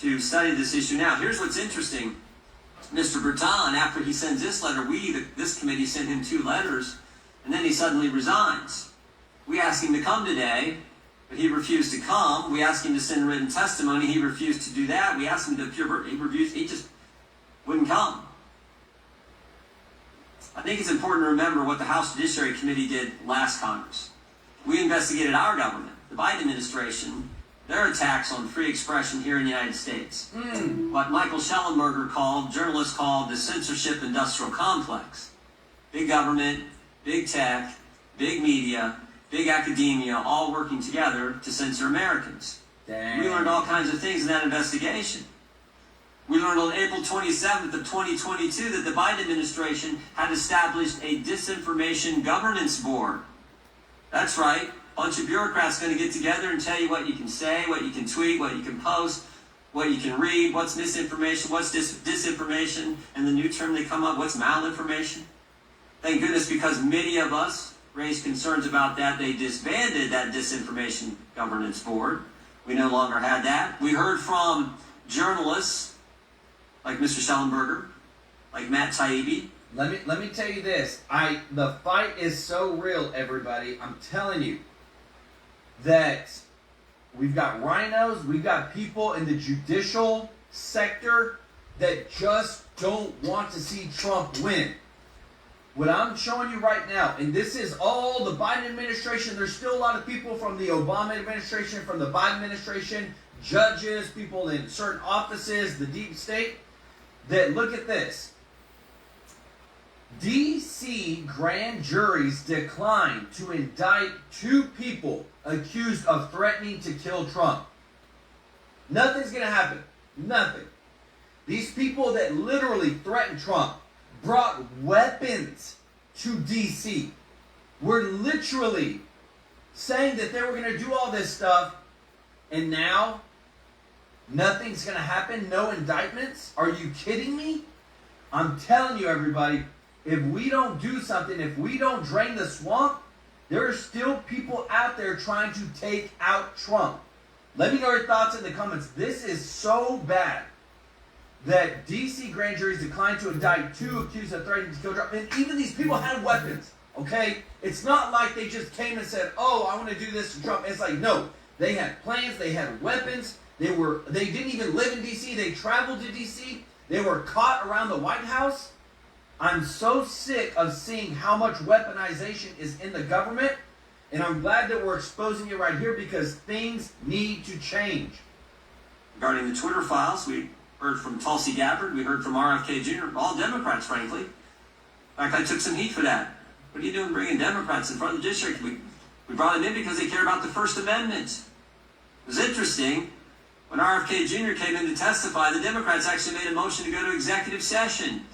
to study this issue. Now, here's what's interesting. Mr. Breton, after he sends this letter, this committee sent him 2 letters, and then he suddenly resigns. We asked him to come today, but he refused to come. We asked him to send written testimony. He refused to do that. We asked him to appear. He just wouldn't come. I think it's important to remember what the House Judiciary Committee did last Congress. We investigated our government, the Biden administration, their attacks on free expression here in the United States. What Michael Schellenberger journalists called the censorship industrial complex. Big government, big tech, big media, big academia, all working together to censor Americans. Dang. We learned all kinds of things in that investigation. We learned on April 27th of 2022 that the Biden administration had established a disinformation governance board. That's right. A bunch of bureaucrats going to get together and tell you what you can say, what you can tweet, what you can post, what you can read, what's misinformation, what's disinformation, and the new term they come up, what's malinformation. Thank goodness, because many of us raised concerns about that, they disbanded that disinformation governance board. We no longer had that. We heard from journalists like Mr. Schellenberger, like Matt Taibbi. Let me tell you this. The fight is so real, everybody. I'm telling you that we've got rhinos, we've got people in the judicial sector that just don't want to see Trump win. What I'm showing you right now, and this is all the Biden administration, there's still a lot of people from the Obama administration, from the Biden administration, judges, people in certain offices, the deep state, that look at this. D.C. grand juries declined to indict 2 people accused of threatening to kill Trump. Nothing's going to happen. Nothing. These people that literally threatened Trump brought weapons to D.C. Were literally saying that they were going to do all this stuff, and now nothing's going to happen? No indictments? Are you kidding me? I'm telling you, everybody, if we don't do something, if we don't drain the swamp, there are still people out there trying to take out Trump. Let me know your thoughts in the comments. This is so bad that D.C. grand juries declined to indict 2 accused of threatening to kill Trump. And even these people had weapons, okay? It's not like they just came and said, oh, I want to do this to Trump. It's like, no. They had plans. They had weapons. They didn't even live in D.C. They traveled to D.C. They were caught around the White House. I'm so sick of seeing how much weaponization is in the government, and I'm glad that we're exposing it right here because things need to change. Regarding the Twitter files, we heard from Tulsi Gabbard, we heard from RFK Jr., all Democrats, frankly. In fact, I took some heat for that. What are you doing bringing Democrats in front of the judiciary? We brought them in because they care about the First Amendment. It was interesting. When RFK Jr. came in to testify, the Democrats actually made a motion to go to executive session.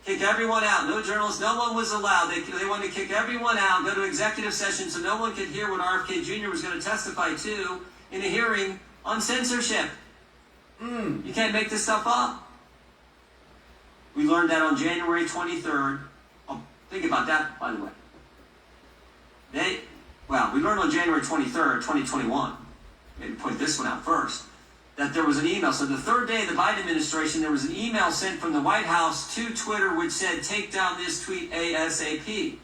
Kick everyone out. No journalists, no one was allowed. They wanted to kick everyone out, go to executive session so no one could hear what RFK Jr. was going to testify to in a hearing on censorship. You can't make this stuff up. We learned that on January 23rd. Oh, think about that, by the way. We learned on January 23rd, 2021, maybe point this one out first, that there was an email. So the third day of the Biden administration, there was an email sent from the White House to Twitter which said, take down this tweet ASAP.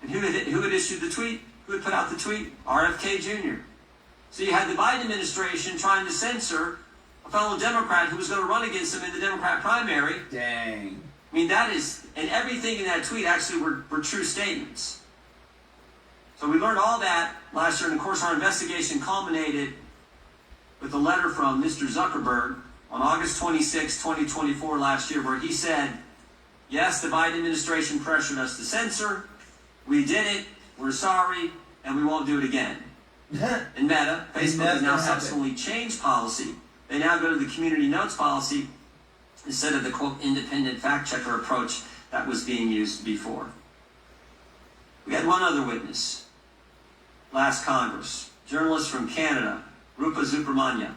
And who had issued the tweet? Who had put out the tweet? RFK Jr. So you had the Biden administration trying to censor a fellow Democrat who was going to run against him in the Democrat primary. Dang. I mean, that is, and everything in that tweet actually were true statements. So we learned all that last year, and of course our investigation culminated with a letter from Mr. Zuckerberg on August 26, 2024 last year, where he said, yes, the Biden administration pressured us to censor, we did it, we're sorry, and we won't do it again. In Meta, Facebook has now subsequently changed policy. They now go to the community notes policy instead of the, quote, independent fact checker approach that was being used before. We had one other witness last Congress, journalist from Canada, Rupa Subramanya,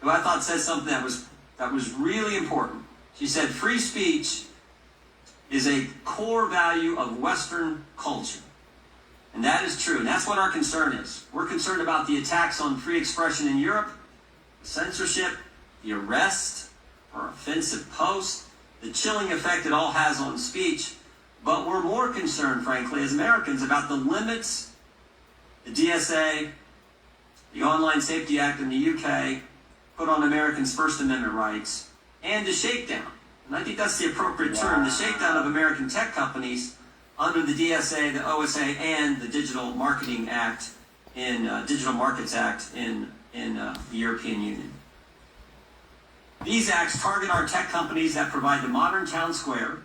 who I thought said something that was really important. She said, free speech is a core value of Western culture. And that is true, and that's what our concern is. We're concerned about the attacks on free expression in Europe, the censorship, the arrest for offensive posts, the chilling effect it all has on speech. But we're more concerned, frankly, as Americans, about the limits the DSA, the Online Safety Act in the UK, put on Americans' First Amendment rights, and the shakedown. And I think that's the appropriate term, the shakedown of American tech companies under the DSA, the OSA, and the Digital Marketing Act Digital Markets Act in the European Union. These acts target our tech companies that provide the modern town square,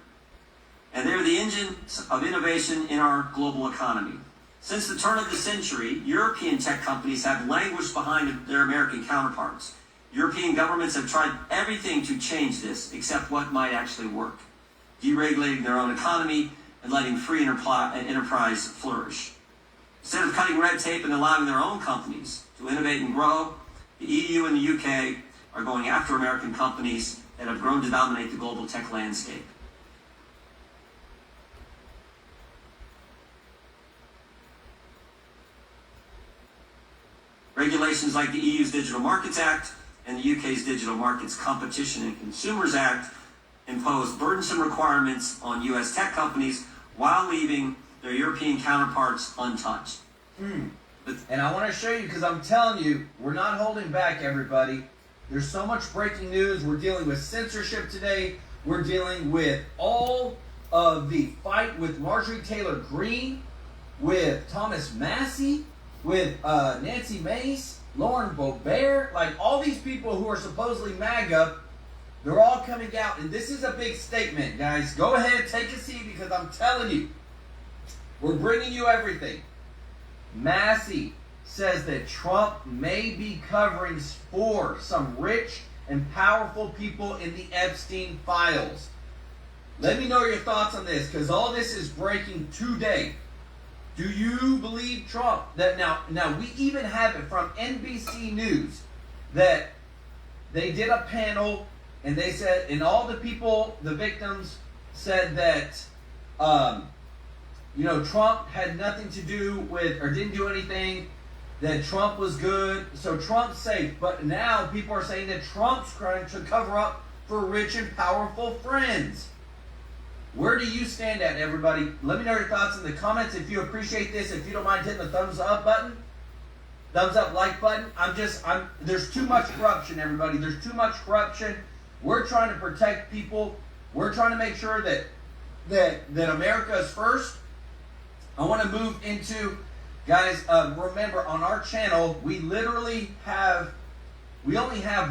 and they're the engine of innovation in our global economy. Since the turn of the century, European tech companies have languished behind their American counterparts. European governments have tried everything to change this, except what might actually work, deregulating their own economy and letting free enterprise flourish. Instead of cutting red tape and allowing their own companies to innovate and grow, the EU and the UK are going after American companies that have grown to dominate the global tech landscape. Regulations like the EU's Digital Markets Act and the UK's Digital Markets Competition and Consumers Act impose burdensome requirements on US tech companies while leaving their European counterparts untouched. And I want to show you, because I'm telling you, we're not holding back, everybody. There's so much breaking news. We're dealing with censorship today. We're dealing with all of the fight with Marjorie Taylor Greene, with Thomas Massey, with Nancy Mace, Lauren Boebert, like all these people who are supposedly MAGA, they're all coming out. And this is a big statement, guys. Go ahead, take a seat, because I'm telling you, we're bringing you everything. Massey says that Trump may be covering for some rich and powerful people in the Epstein files. Let me know your thoughts on this, because all this is breaking today. Do you believe Trump? That now we even have it from NBC News that they did a panel and they said, and all the people, the victims, said that Trump had nothing to do with, or didn't do anything, that Trump was good, so Trump's safe. But now people are saying that Trump's trying to cover up for rich and powerful friends. Where do you stand at, everybody? Let me know your thoughts in the comments. If you appreciate this, if you don't mind hitting the thumbs up button, thumbs up like button. There's too much corruption, everybody. There's too much corruption. We're trying to protect people. We're trying to make sure that America is first. I want to move into, guys, remember on our channel, we only have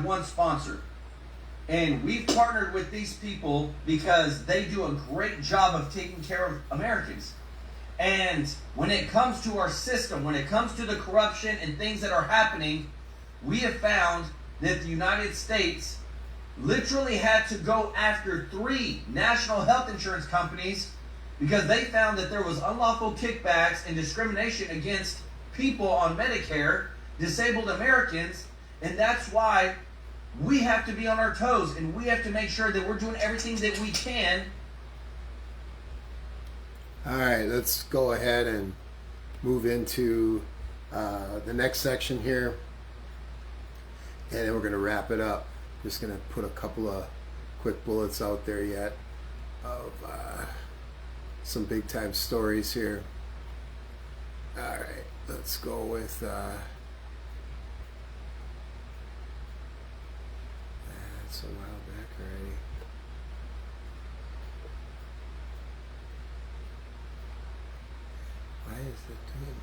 one sponsor. And we've partnered with these people because they do a great job of taking care of Americans. And when it comes to our system, when it comes to the corruption and things that are happening, we have found that the United States literally had to go after 3 national health insurance companies because they found that there was unlawful kickbacks and discrimination against people on Medicare, disabled Americans, and that's why we have to be on our toes, and we have to make sure that we're doing everything that we can. All right, let's go ahead and move into the next section here, and then we're going to wrap it up. Just going to put a couple of quick bullets out there yet of some big time stories here. All right, let's go with that's a while back already. Why is it doing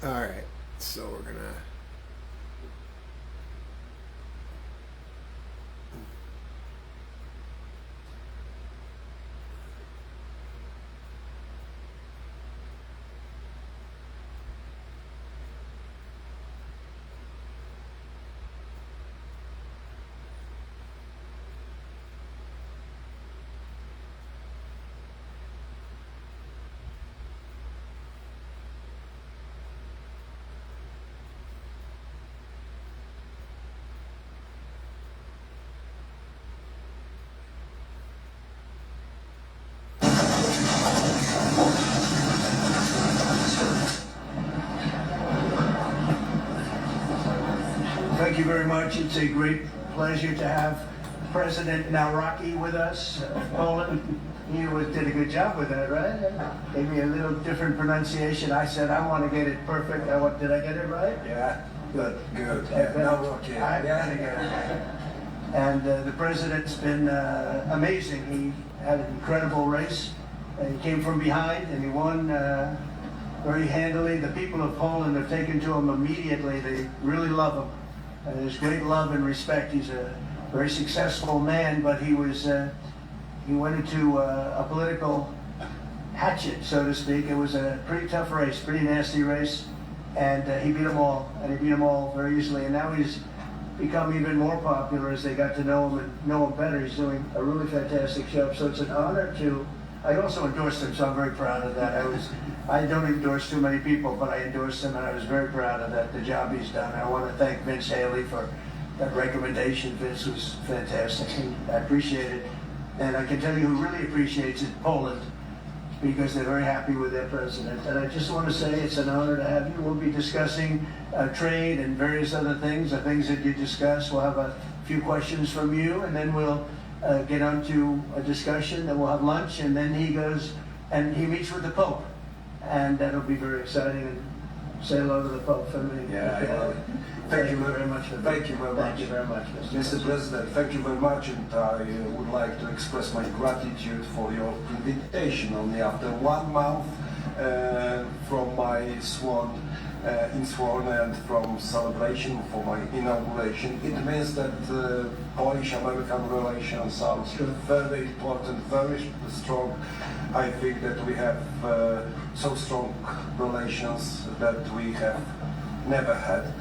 that? All right, so we're gonna Thank you very much. It's a great pleasure to have President Nawrocki with us, Poland. He did a good job with that, right? Gave me a little different pronunciation. I said, I want to get it perfect. Did I get it right? Yeah. Good. Good. Nawrocki. Yeah. And the president's been amazing. He had an incredible race. He came from behind and he won very handily. The people of Poland have taken to him immediately. They really love him. There's great love and respect. He's a very successful man, but he went into a political hatchet, so to speak. It was a pretty tough race, pretty nasty race, and he beat them all, very easily. And now he's become even more popular as they got to know him and know him better. He's doing a really fantastic job. So it's an honor to. I also endorsed him, so I'm very proud of that. I don't endorse too many people, but I endorsed him, and I was very proud of that, the job he's done. I want to thank Vince Haley for that recommendation. Vince was fantastic. I appreciate it. And I can tell you who really appreciates it, Poland, because they're very happy with their president. And I just want to say it's an honor to have you. We'll be discussing trade and various other things, the things that you discuss. We'll have a few questions from you, and then we'll get on to a discussion, then we'll have lunch, and then he goes and he meets with the Pope. And that'll be very exciting. And say hello to the Pope for me. Yeah, okay. Thank you very much. Thank you very much. Thank you very much, Mr. President, thank you very much, and I would like to express my gratitude for your invitation only after 1 month from my sworn and from celebration for my inauguration. It means that Polish-American relations are very important, very strong. I think that we have so strong relations that we have never had.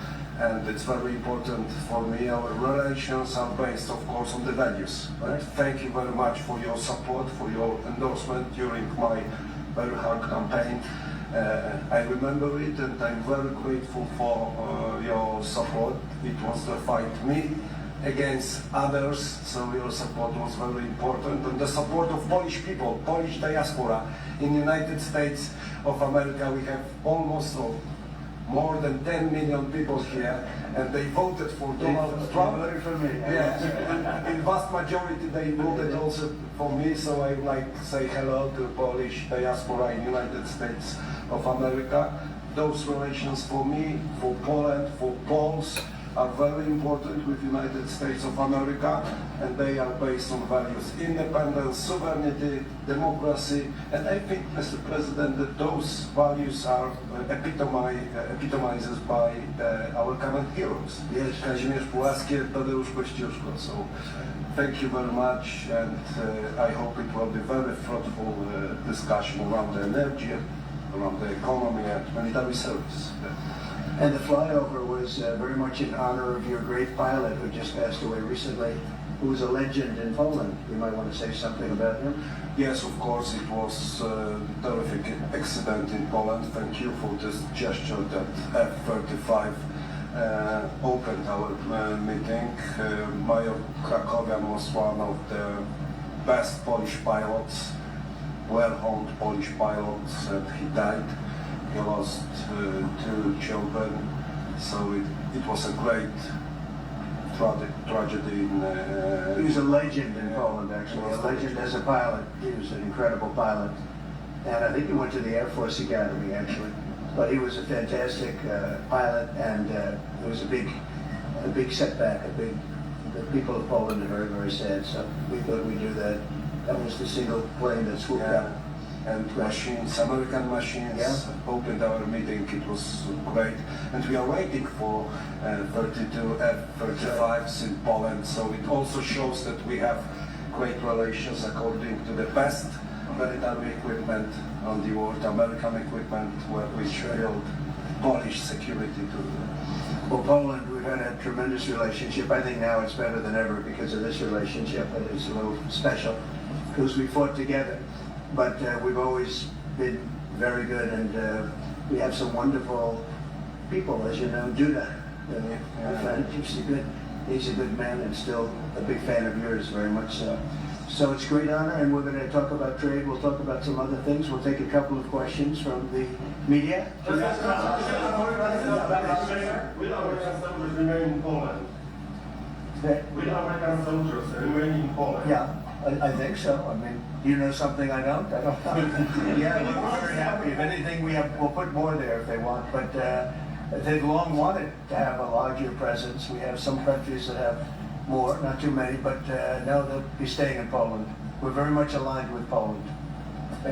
And it's very important for me. Our relations are based, of course, on the values. Right? Thank you very much for your support, for your endorsement during my very hard campaign. I remember it, and I'm very grateful for your support. It was the fight me against others, so your support was very important. And the support of Polish people, Polish diaspora in the United States of America. We have almost more than 10 million people here, and they voted for Donald Trump. Voted for me. Yeah, in vast majority they voted also for me, so I would like to say hello to Polish diaspora in United States of America. Those relations for me, for Poland, for Poles are very important with United States of America, and they are based on values: independence, sovereignty, democracy, and I think, Mr. President, that those values are epitomized by our current heroes. Yes. Kazimierz Puławski and Tadeusz Kościuszko. So thank you very much, and I hope it will be very fruitful discussion around the energy, around the economy and military service. And the flyover was very much in honor of your great pilot who just passed away recently. who was a legend in Poland. You might want to say something about him. Yes, of course, it was a terrific accident in Poland. Thank you for this gesture that F-35 opened our meeting. Major Krakowian was one of the best Polish pilots, well-honed Polish pilots, and he died. He lost 2 children, so it was a great tragedy. He was a legend in Poland, actually, a legend as a pilot. He was an incredible pilot. And I think he went to the Air Force Academy, actually. But he was a fantastic pilot, and it was a big setback. The people of Poland are very, very sad, so we thought we'd do that. That was the single plane that swooped out. And machines, American machines, opened our meeting. It was great. And we are waiting for 32 F-35s in Poland. So it also shows that we have great relations according to the best military equipment on the world, American equipment, where we build Polish security to. Well, Poland, we've had a tremendous relationship. I think now it's better than ever because of this relationship. It is a little special because we fought together. But we've always been very good, and we have some wonderful people, as you know. Duda, my friend, he's a good man and still a big fan of yours, very much so. So it's a great honor, and we're going to talk about trade. We'll talk about some other things. We'll take a couple of questions from the media. Will American soldiers remain in Poland? Will American soldiers remain in Poland? Yeah. I think so. I mean, you know something I don't? I don't know. Yeah, we're very happy. If anything, we'll put more there if they want. But they've long wanted to have a larger presence. We have some countries that have more, not too many, but no, they'll be staying in Poland. We're very much aligned with Poland.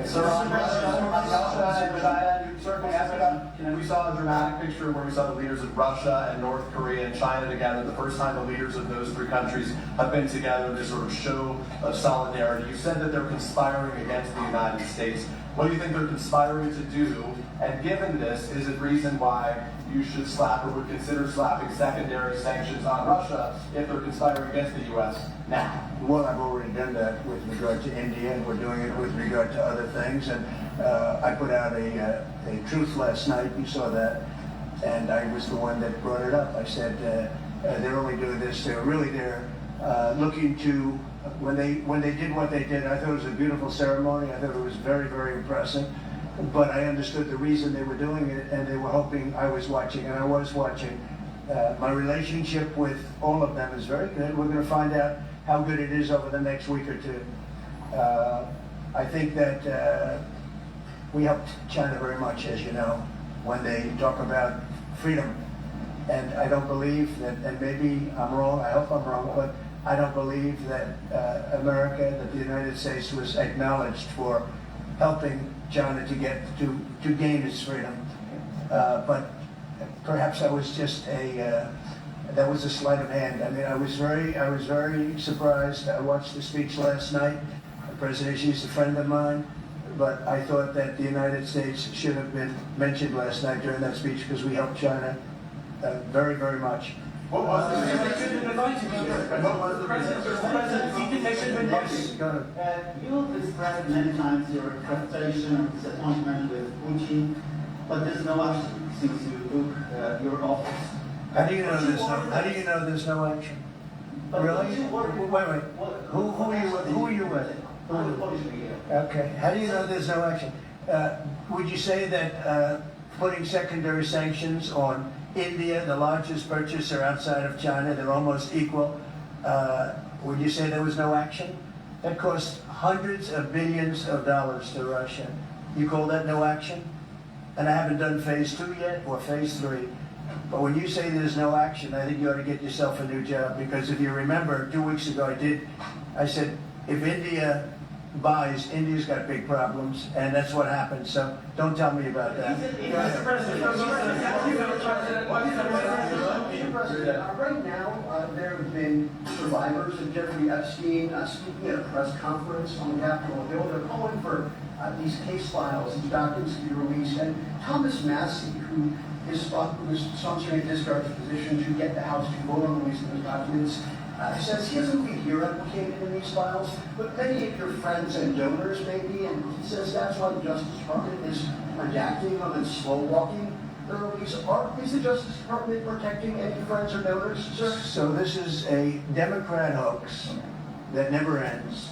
Sir, on Russia and China, you certainly asked about, we saw a dramatic picture where we saw the leaders of Russia and North Korea and China together. The first time the leaders of those 3 countries have been together to sort of show a solidarity. You said that they're conspiring against the United States. What do you think they're conspiring to do? And given this, is it reason why you should slap or would consider slapping secondary sanctions on Russia if they're conspiring against the U.S. now? Well, I've already done that with regard to India, and we're doing it with regard to other things. And I put out a truth last night. You saw that, and I was the one that brought it up. I said they're only doing this. They're looking to when they did what they did. I thought it was a beautiful ceremony. I thought it was very, very impressive. But I understood the reason they were doing it, and they were hoping I was watching, and I was watching. My relationship with all of them is very good. We're going to find out how good it is over the next week or 2. I think that we helped China very much, as you know, when they talk about freedom. And I don't believe that, and maybe I'm wrong, I hope I'm wrong, but I don't believe that America, that the United States was acknowledged for helping China to gain its freedom. But perhaps that was just that was a sleight of hand. I mean, I was very surprised. I watched the speech last night. President Xi is a friend of mine, but I thought that the United States should have been mentioned last night during that speech because we helped China very, very much. What was the you described many times your frustration, disappointment with Putin, but there's no action since you took your office. How do you know there's no action? Really? Wait. Who are you with? Okay. How do you know there's no action? Would you say that putting secondary sanctions on India, the largest purchaser outside of China, they're almost equal. Would you say there was no action? That cost hundreds of billions of dollars to Russia. You call that no action? And I haven't done phase 2 yet or phase 3. But when you say there's no action, I think you ought to get yourself a new job. Because if you remember, 2 weeks ago I said, if India buys, India's got big problems, and that's what happened. So don't tell me about that. Mr. President, right now, there have been survivors of Jeffrey Epstein speaking at a press conference on Capitol Hill. They're calling for these case files, these documents to be released. And Thomas Massey, who was sponsoring a discharge position to get the House to vote on releasing those documents, says, he doesn't read you're implicated in these files, but many of your friends and donors maybe, and he says that's why the Justice Department is redacting them and slow walking the release. Is the Justice Department protecting any friends or donors, sir? So this is a Democrat hoax that never ends.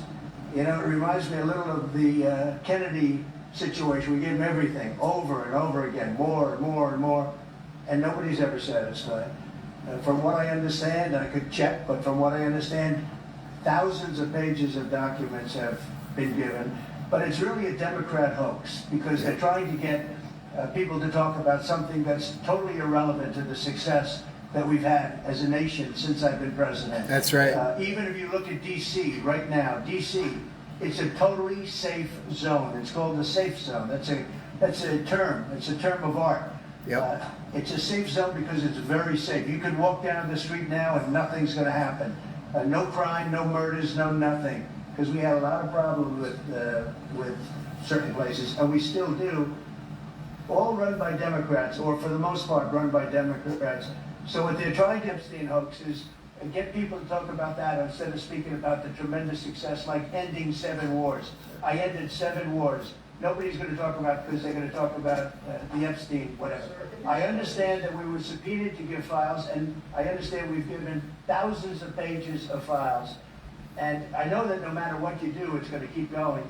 You know, it reminds me a little of the Kennedy situation. We gave him everything over and over again, more and more and more, and nobody's ever satisfied. From what I understand, I could check, but from what I understand, thousands of pages of documents have been given. But it's really a Democrat hoax because they're trying to get people to talk about something that's totally irrelevant to the success that we've had as a nation since I've been president. That's right. Even if you look at D.C. right now, D.C., it's a totally safe zone. It's called the safe zone. That's a term. It's a term of art. Yep. It's a safe zone because it's very safe. You could walk down the street now and nothing's going to happen. No crime, no murders, no nothing. Because we had a lot of problems with certain places, and we still do. All run by Democrats, or for the most part run by Democrats. So what they're trying to Epstein hoax is get people to talk about that instead of speaking about the tremendous success like ending 7 wars. I ended 7 wars. Nobody's going to talk about it because they're going to talk about the Epstein, whatever. I understand that we were subpoenaed to give files, and I understand we've given thousands of pages of files. And I know that no matter what you do, it's going to keep going.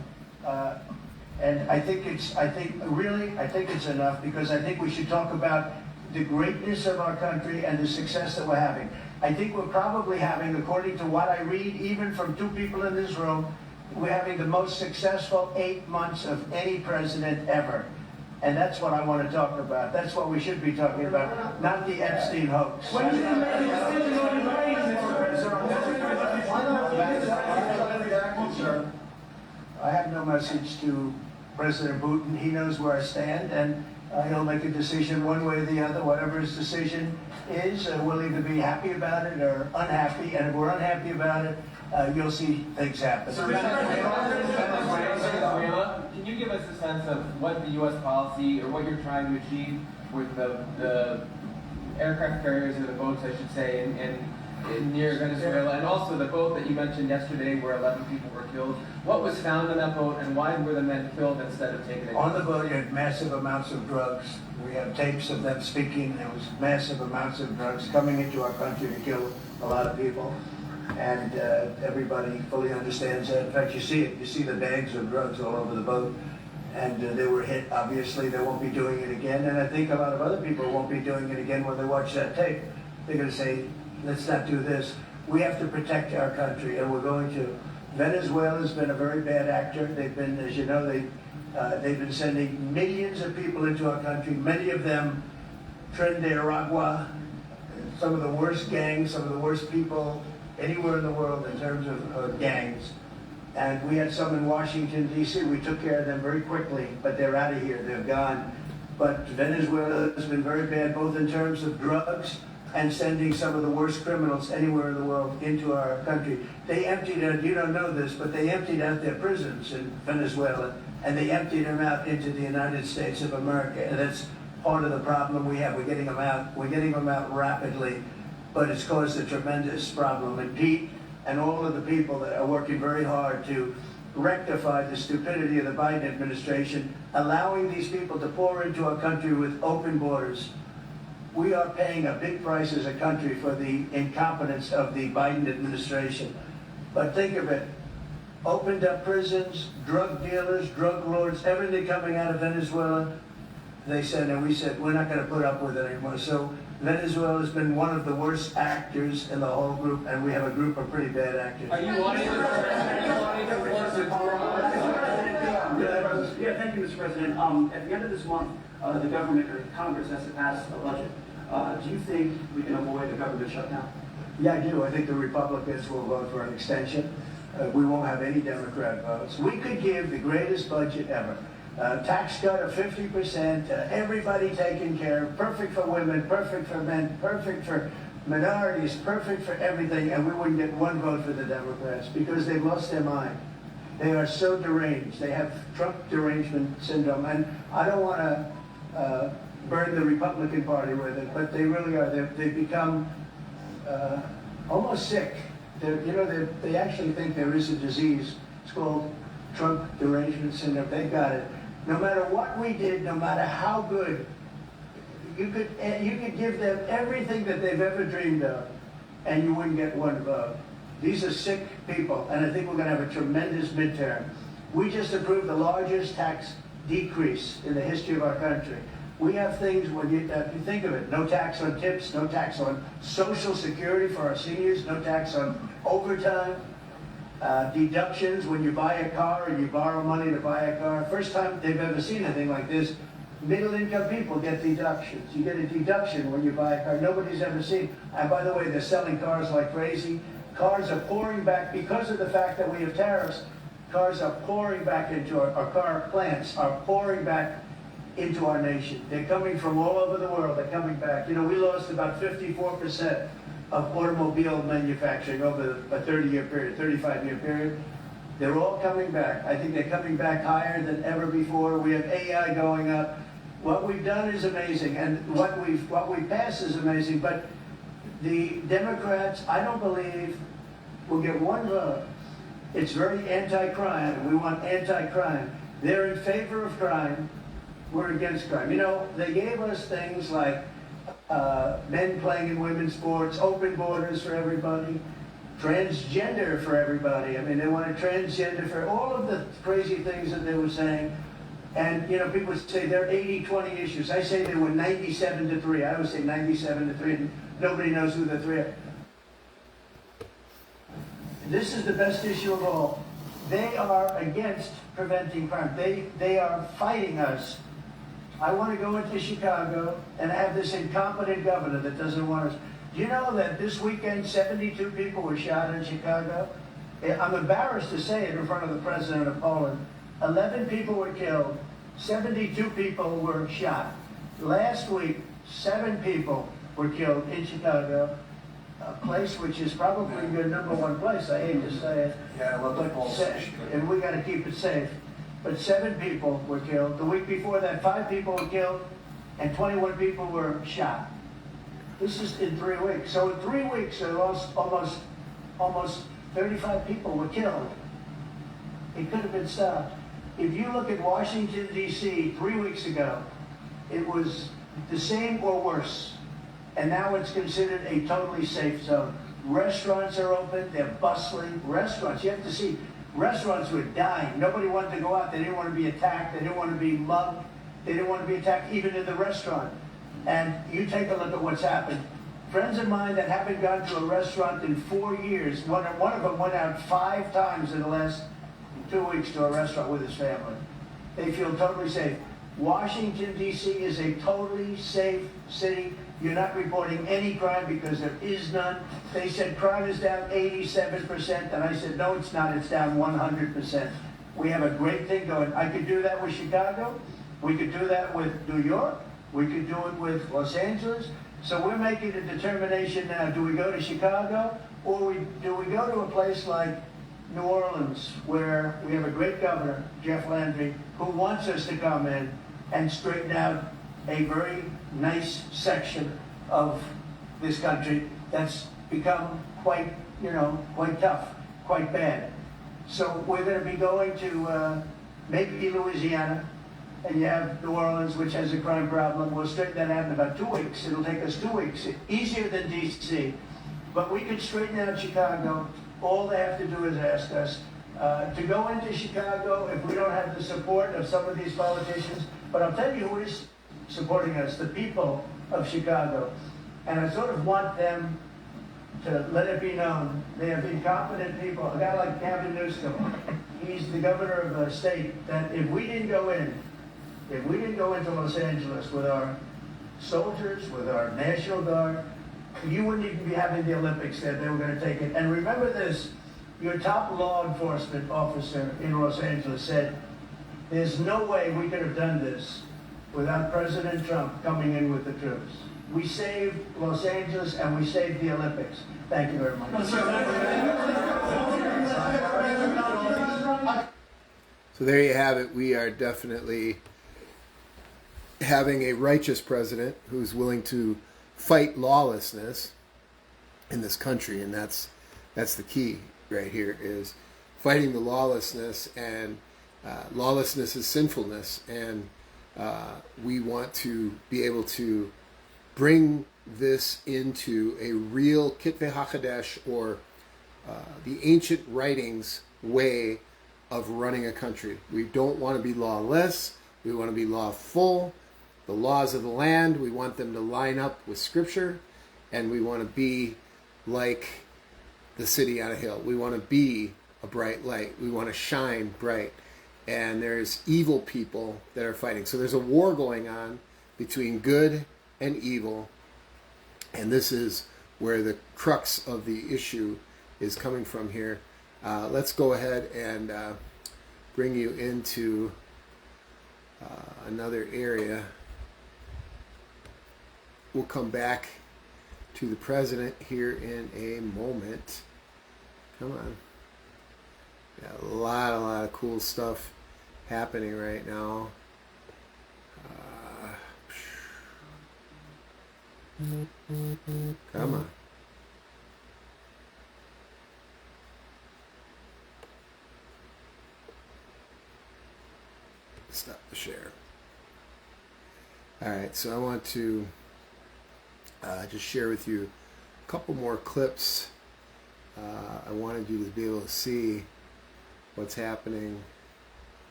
And I think it's enough because I think we should talk about the greatness of our country and the success that we're having. I think we're probably having, according to what I read, even from 2 people in this room, we're having the most successful 8 months of any president ever. And that's what I want to talk about. That's what we should be talking about, not the Epstein hoax. When you make a decision on your brain, Mr. President, I have no message to President Putin. He knows where I stand, and he'll make a decision one way or the other. Whatever his decision is, we'll either be happy about it or unhappy. And if we're unhappy about it, you'll see things happen. Can you give us a sense of what the U.S. policy or what you're trying to achieve with the aircraft carriers or the boats, I should say, in near Venezuela, and also the boat that you mentioned yesterday where 11 people were killed? What was found on that boat, and why were the men killed instead of taken? On the boat, you had massive amounts of drugs. We have tapes of them speaking. There was massive amounts of drugs coming into our country to kill a lot of people. And everybody fully understands that. In fact, you see it. You see the bags of drugs all over the boat. And they were hit. Obviously, they won't be doing it again. And I think a lot of other people won't be doing it again when they watch that tape. They're going to say, let's not do this. We have to protect our country, and we're going to. Venezuela's been a very bad actor. They've been, as you know, they've been sending millions of people into our country. Many of them Tren de Aragua, some of the worst gangs, some of the worst people anywhere in the world in terms of gangs. And we had some in Washington, D.C. We took care of them very quickly, but they're out of here. They're gone. But Venezuela has been very bad, both in terms of drugs and sending some of the worst criminals anywhere in the world into our country. They emptied out, you don't know this, but they emptied out their prisons in Venezuela, and they emptied them out into the United States of America. And that's part of the problem we have. We're getting them out rapidly, but it's caused a tremendous problem. And Pete and all of the people that are working very hard to rectify the stupidity of the Biden administration, allowing these people to pour into our country with open borders. We are paying a big price as a country for the incompetence of the Biden administration. But think of it, opened up prisons, drug dealers, drug lords, everything coming out of Venezuela. They said, and we said, we're not going to put up with it anymore. So Venezuela has been one of the worst actors in the whole group, and we have a group of pretty bad actors. Are you wanting to force it? Yeah, thank you, Mr. President. At the end of this month, the government or Congress has to pass a budget. Do you think we can avoid a government shutdown? Yeah, I do. I think the Republicans will vote for an extension. We won't have any Democrat votes. We could give the greatest budget ever. Tax cut of 50%, everybody taken care of, perfect for women, perfect for men, perfect for minorities, perfect for everything, and we wouldn't get one vote for the Democrats because they've lost their mind. They are so deranged. They have Trump derangement syndrome, and I don't want to burn the Republican Party with it, but they really are. They've become almost sick. They actually think there is a disease. It's called Trump derangement syndrome. They got it. No matter what we did, no matter how good, you could give them everything that they've ever dreamed of, and you wouldn't get one vote. These are sick people, and I think we're going to have a tremendous midterm. We just approved the largest tax decrease in the history of our country. We have things, when you think of it, no tax on tips, no tax on Social Security for our seniors, no tax on overtime, deductions when you buy a car and you borrow money to buy a car. First time they've ever seen anything like this. Middle income people get deductions. You get a deduction when you buy a car. Nobody's ever seen. And by the way, they're selling cars like crazy. Cars are pouring back because of the fact that we have tariffs. Cars are pouring back into our car plants are pouring back into our nation. They're coming from all over the world. They're coming back. We lost about 54% of automobile manufacturing over a 30-year period, 35-year period. They're all coming back. I think they're coming back higher than ever before. We have AI going up. What we've done is amazing, and what we've passed is amazing. But the Democrats, I don't believe, will get one vote. It's very anti-crime. We want anti-crime. They're in favor of crime. We're against crime. They gave us things like men playing in women's sports, open borders for everybody, transgender for everybody. I mean, they wanted transgender for all of the crazy things that they were saying. And, people say they're 80-20 issues. I say they were 97-3. I always say 97-3, and nobody knows who the three are. This is the best issue of all. They are against preventing crime. They are fighting us. I want to go into Chicago and have this incompetent governor that doesn't want us. Do you know that this weekend 72 people were shot in Chicago? I'm embarrassed to say it in front of the president of Poland. 11 people were killed. 72 people were shot. Last week, 7 people were killed in Chicago, a place which is probably your number one place. I hate to say it. Yeah, and we got to keep it safe. But 7 people were killed. The week before that, 5 people were killed, and 21 people were shot. This is in 3 weeks. So in 3 weeks, there lost almost 35 people were killed. It could have been stopped. If you look at Washington, D.C., 3 weeks ago, it was the same or worse. And now it's considered a totally safe zone. Restaurants are open. They're bustling. Restaurants, you have to see, restaurants were dying. Nobody wanted to go out. They didn't want to be attacked. They didn't want to be mugged. They didn't want to be attacked even in the restaurant. And you take a look at what's happened. Friends of mine that haven't gone to a restaurant in 4 years, one of them went out 5 times in the last 2 weeks to a restaurant with his family. They feel totally safe. Washington, D.C. is a totally safe city. You're not reporting any crime because there is none. They said crime is down 87%, and I said, no, it's not. It's down 100%. We have a great thing going. I could do that with Chicago. We could do that with New York. We could do it with Los Angeles. So we're making a determination now. Do we go to Chicago, or do we go to a place like New Orleans, where we have a great governor, Jeff Landry, who wants us to come in and straighten out a very nice section of this country that's become quite tough, quite bad. So we're going to be going to maybe Louisiana, and you have New Orleans, which has a crime problem. We'll straighten that out in about 2 weeks. It'll take us 2 weeks, easier than D.C. But we can straighten out Chicago. All they have to do is ask us to go into Chicago if we don't have the support of some of these politicians. But I'll tell you who is supporting us, the people of Chicago. And I sort of want them to let it be known. They have incompetent people. A guy like Gavin Newsom, he's the governor of a state that if we didn't go into Los Angeles with our soldiers, with our National Guard, you wouldn't even be having the Olympics there. They were going to take it. And remember this, your top law enforcement officer in Los Angeles said, there's no way we could have done this without President Trump coming in with the troops. We saved Los Angeles and we saved the Olympics. Thank you very much. So there you have it. We are definitely having a righteous president who's willing to fight lawlessness in this country, and that's That's the key right here, is fighting the lawlessness, and lawlessness is sinfulness, and we want to be able to bring this into a real Kitvei HaChadesh, or the ancient writings way of running a country. We don't want to be lawless. We want to be lawful. The laws of the land, we want them to line up with Scripture, and we want to be like the city on a hill. We want to be a bright light. We want to shine bright. And there's evil people that are fighting. So there's a war going on between good and evil. And this is where the crux of the issue is coming from here. Let's go ahead and bring you into another area. We'll come back to the president here in a moment. Come on. Got a lot of cool stuff happening right now. Come on. Stop the share. All right, so I want to just share with you a couple more clips. I wanted you to be able to see what's happening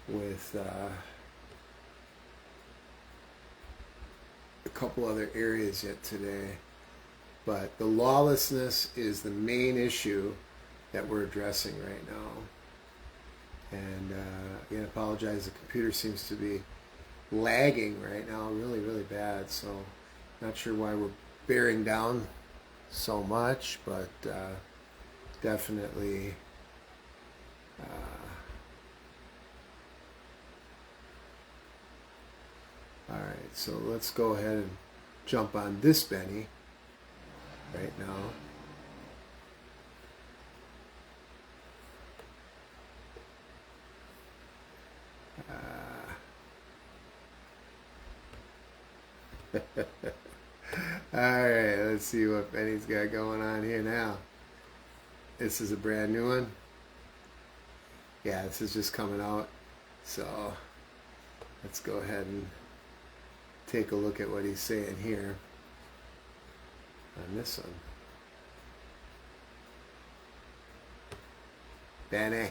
with a couple other areas yet today. But the lawlessness is the main issue that we're addressing right now. And again, I apologize, the computer seems to be lagging right now really, really bad. So not sure why we're bearing down so much, but definitely all right, so let's go ahead and jump on this Benny right now. Alright, let's see what Benny's got going on here now. This is a brand new one. Yeah, this is just coming out. So let's go ahead and take a look at what he's saying here on this one. Benny.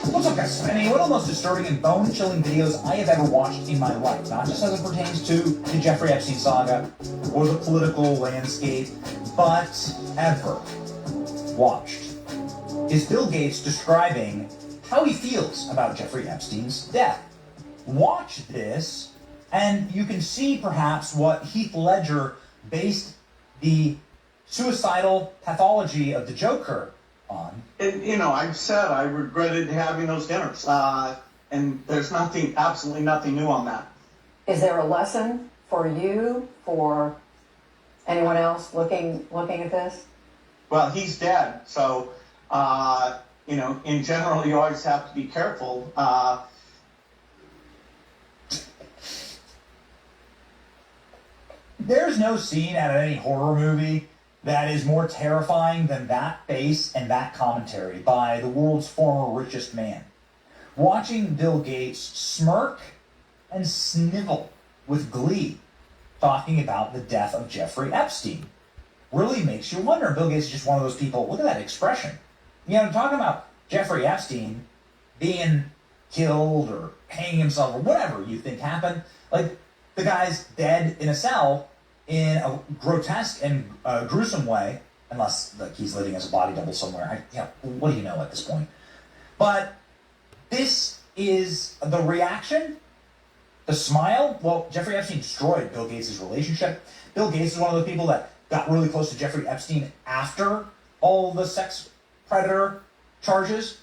What's up, guys? Benny, one of the most disturbing and bone-chilling videos I have ever watched in my life, not just as it pertains to the Jeffrey Epstein saga or the political landscape, but ever watched, is Bill Gates describing how he feels about Jeffrey Epstein's death. Watch this, and you can see perhaps what Heath Ledger based the suicidal pathology of the Joker on. And, you know, I've said I regretted having those dinners, and there's absolutely nothing new on that. Is there a lesson for you, for anyone else looking at this? Well, he's dead, so, you know, in general, you always have to be careful. There's no scene out of any horror movie that is more terrifying than that face and that commentary by the world's former richest man. Watching Bill Gates smirk and snivel with glee talking about the death of Jeffrey Epstein really makes you wonder. Bill Gates is just one of those people. Look at that expression. You know, talking about Jeffrey Epstein being killed or hanging himself or whatever you think happened. Like, the guy's dead in a cell in a grotesque and gruesome way, unless like he's living as a body double somewhere. What do you know at this point? But this is the reaction, the smile. Well, Jeffrey Epstein destroyed Bill Gates' relationship. Bill Gates is one of the people that got really close to Jeffrey Epstein after all the sex predator charges.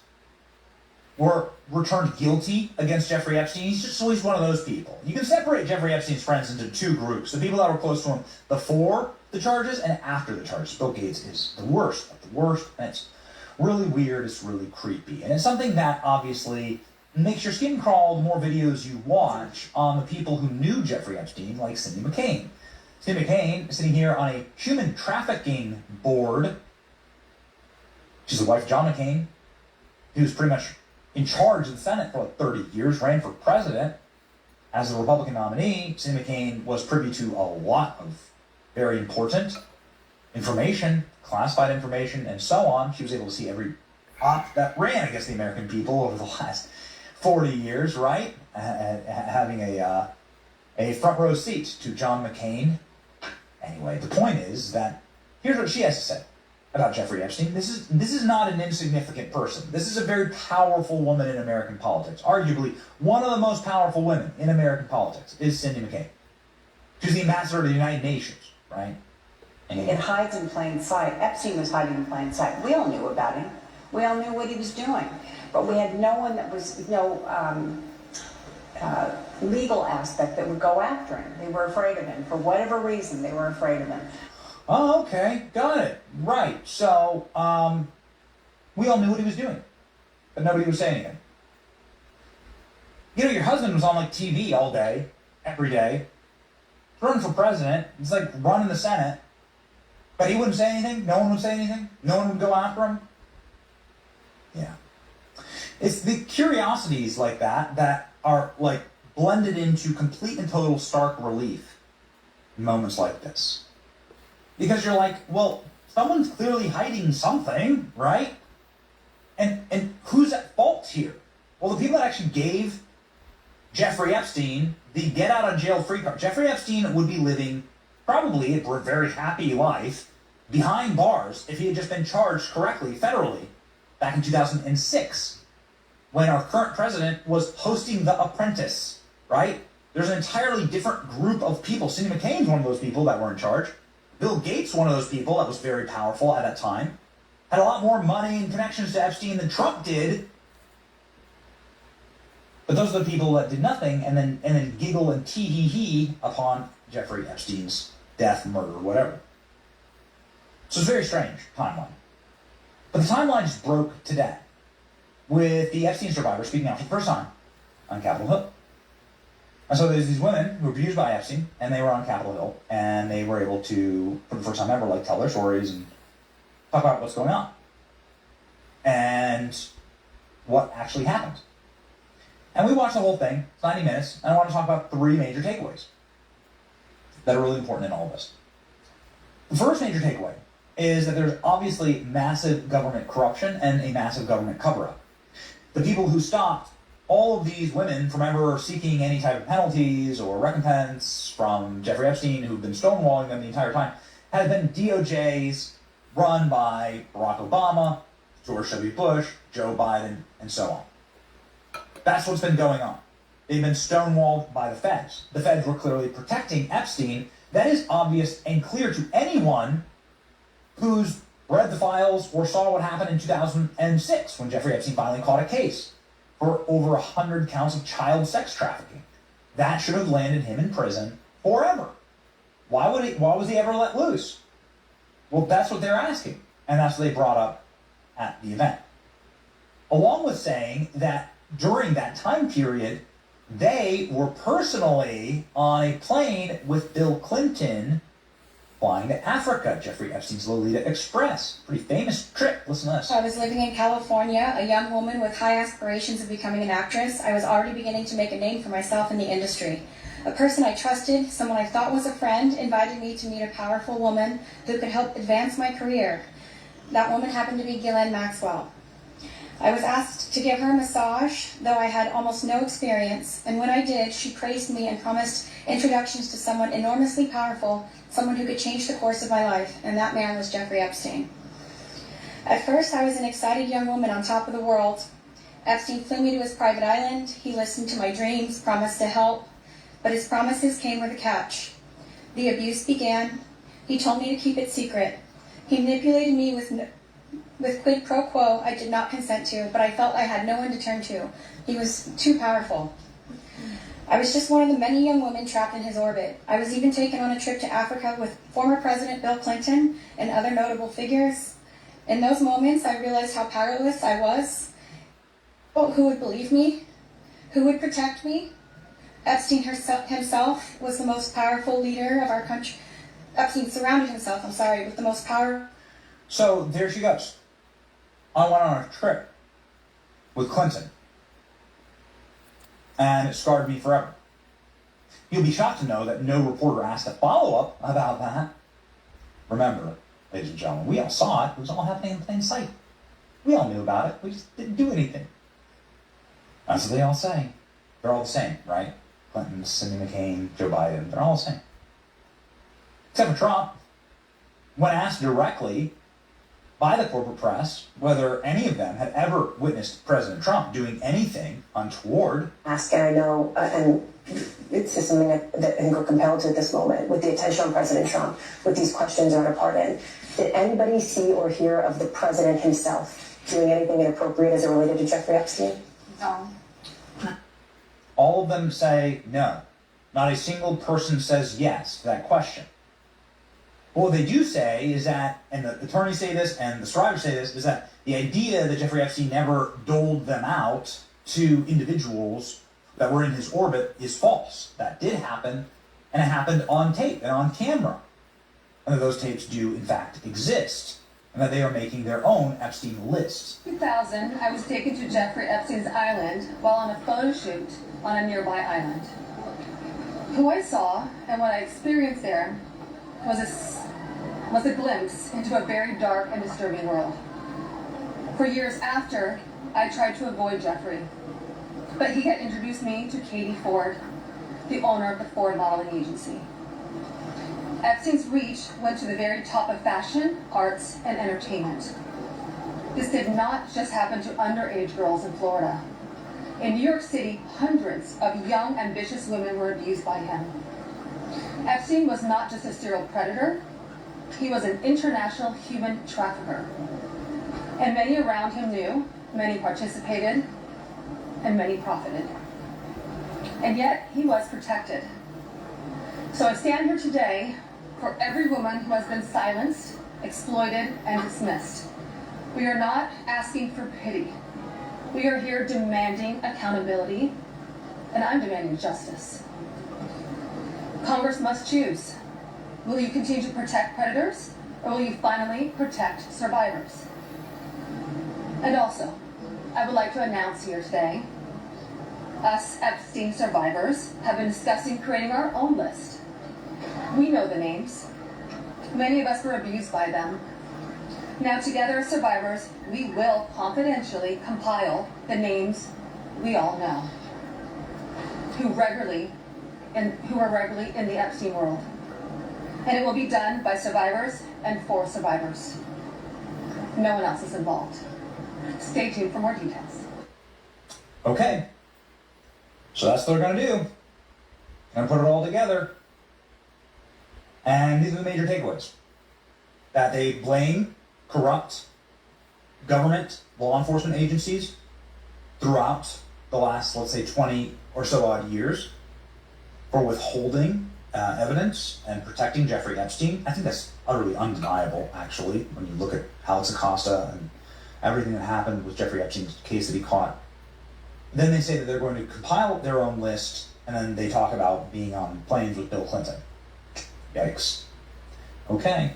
were returned guilty against Jeffrey Epstein. He's just always one of those people. You can separate Jeffrey Epstein's friends into two groups. The people that were close to him before the charges and after the charges. Bill Gates is the worst of the worst, and it's really weird, it's really creepy. And it's something that obviously makes your skin crawl the more videos you watch on the people who knew Jeffrey Epstein, like Cindy McCain. Cindy McCain, sitting here on a human trafficking board. She's the wife of John McCain, who was pretty much in charge of the Senate for like 30 years, ran for president as a Republican nominee. Cindy McCain was privy to a lot of very important information, classified information, and so on. She was able to see every op that ran against the American people over the last 40 years, right? Having a front row seat to John McCain. Anyway, the point is that here's what she has to say about Jeffrey Epstein. This is not an insignificant person. This is a very powerful woman in American politics. Arguably, one of the most powerful women in American politics is Cindy McCain. She's the ambassador to the United Nations, right? It hides in plain sight. Epstein was hiding in plain sight. We all knew about him. We all knew what he was doing. But we had no one that was, no legal aspect that would go after him. They were afraid of him. For whatever reason, they were afraid of him. Oh, okay. Got it. Right. So, we all knew what he was doing. But nobody was saying anything. You know, your husband was on, like, TV all day, every day, running for president. It's like running the Senate. But he wouldn't say anything? No one would say anything? No one would go after him? Yeah. It's the curiosities like that are, like, blended into complete and total stark relief in moments like this. Because you're like, well, someone's clearly hiding something, right? And who's at fault here? Well, the people that actually gave Jeffrey Epstein the get out of jail free card. Jeffrey Epstein would be living probably a very happy life behind bars if he had just been charged correctly federally back in 2006 when our current president was hosting The Apprentice, right? There's an entirely different group of people. Cindy McCain's one of those people that were in charge. Bill Gates, one of those people that was very powerful at that time, had a lot more money and connections to Epstein than Trump did. But those are the people that did nothing and then giggle and tee-hee-hee upon Jeffrey Epstein's death, murder, whatever. So it's a very strange timeline. But the timeline just broke today with the Epstein survivor speaking out for the first time on Capitol Hill. And so there's these women who were abused by Epstein, and they were on Capitol Hill, and they were able to, for the first time ever, like, tell their stories and talk about what's going on and what actually happened. And we watched the whole thing. It's 90 minutes, and I want to talk about 3 major takeaways that are really important in all of this. The first major takeaway is that there's obviously massive government corruption and a massive government cover-up. The people who stopped all of these women from ever seeking any type of penalties or recompense from Jeffrey Epstein, who've been stonewalling them the entire time, has been DOJs run by Barack Obama, George W. Bush, Joe Biden, and so on. That's what's been going on. They've been stonewalled by the feds. The feds were clearly protecting Epstein. That is obvious and clear to anyone who's read the files or saw what happened in 2006 when Jeffrey Epstein finally caught a case for over 100 counts of child sex trafficking. That should have landed him in prison forever. Why was he ever let loose? Well, that's what they're asking, and that's what they brought up at the event. Along with saying that during that time period, they were personally on a plane with Bill Clinton flying to Africa, Jeffrey Epstein's Lolita Express. Pretty famous trip. Listen to this. I was living in California, a young woman with high aspirations of becoming an actress. I was already beginning to make a name for myself in the industry. A person I trusted, someone I thought was a friend, invited me to meet a powerful woman who could help advance my career. That woman happened to be Ghislaine Maxwell. I was asked to give her a massage, though I had almost no experience, and when I did, she praised me and promised introductions to someone enormously powerful, someone who could change the course of my life, and that man was Jeffrey Epstein. At first, I was an excited young woman on top of the world. Epstein flew me to his private island. He listened to my dreams, promised to help, but his promises came with a catch. The abuse began. He told me to keep it secret. He manipulated me with with quid pro quo I did not consent to, but I felt I had no one to turn to. He was too powerful. I was just one of the many young women trapped in his orbit. I was even taken on a trip to Africa with former President Bill Clinton and other notable figures. In those moments, I realized how powerless I was. Well, who would believe me? Who would protect me? Epstein himself was the most powerful leader of our country. Epstein surrounded himself, with the most power. So there she goes. I went on a trip with Clinton. And it scarred me forever. You'll be shocked to know that no reporter asked a follow-up about that. Remember, ladies and gentlemen, we all saw it. It was all happening in plain sight. We all knew about it. We just didn't do anything. That's what they all say. They're all the same, right? Clinton, Cindy McCain, Joe Biden, they're all the same. Except for Trump. When asked directly by the corporate press whether any of them had ever witnessed President Trump doing anything untoward. Ask, and I know, and it's just something that I think we're compelled to at this moment, with the attention on President Trump, with these questions on our pardon. Did anybody see or hear of the president himself doing anything inappropriate as it related to Jeffrey Epstein? No. All of them say no. Not a single person says yes to that question. But what they do say is that, and the attorneys say this, and the survivors say this, is that the idea that Jeffrey Epstein never doled them out to individuals that were in his orbit is false. That did happen, and it happened on tape and on camera. And that those tapes do, in fact, exist, and that they are making their own Epstein list. In 2000, I was taken to Jeffrey Epstein's island while on a photo shoot on a nearby island. Who I saw and what I experienced there was a glimpse into a very dark and disturbing world. For years after, I tried to avoid Jeffrey, but he had introduced me to Katie Ford, the owner of the Ford modeling agency. Epstein's reach went to the very top of fashion, arts, and entertainment. This did not just happen to underage girls in Florida. In New York City, hundreds of young, ambitious women were abused by him. Epstein was not just a serial predator, he was an international human trafficker. And many around him knew, many participated, and many profited. And yet, he was protected. So I stand here today for every woman who has been silenced, exploited, and dismissed. We are not asking for pity. We are here demanding accountability, and I'm demanding justice. Congress must choose. Will you continue to protect predators, or will you finally protect survivors? And also, I would like to announce here today, us Epstein survivors have been discussing creating our own list. We know the names. Many of us were abused by them. Now together as survivors, we will confidentially compile the names we all know who are regularly in the Epstein world. And it will be done by survivors and for survivors. No one else is involved. Stay tuned for more details. Okay. So that's what they're going to do. Going to put it all together. And these are the major takeaways. That they blame corrupt government law enforcement agencies throughout the last, let's say, 20 or so odd years for withholding evidence and protecting Jeffrey Epstein. I think that's utterly undeniable, actually, when you look at Alex Acosta and everything that happened with Jeffrey Epstein's case that he caught. Then they say that they're going to compile their own list, and then they talk about being on planes with Bill Clinton. Yikes. Okay.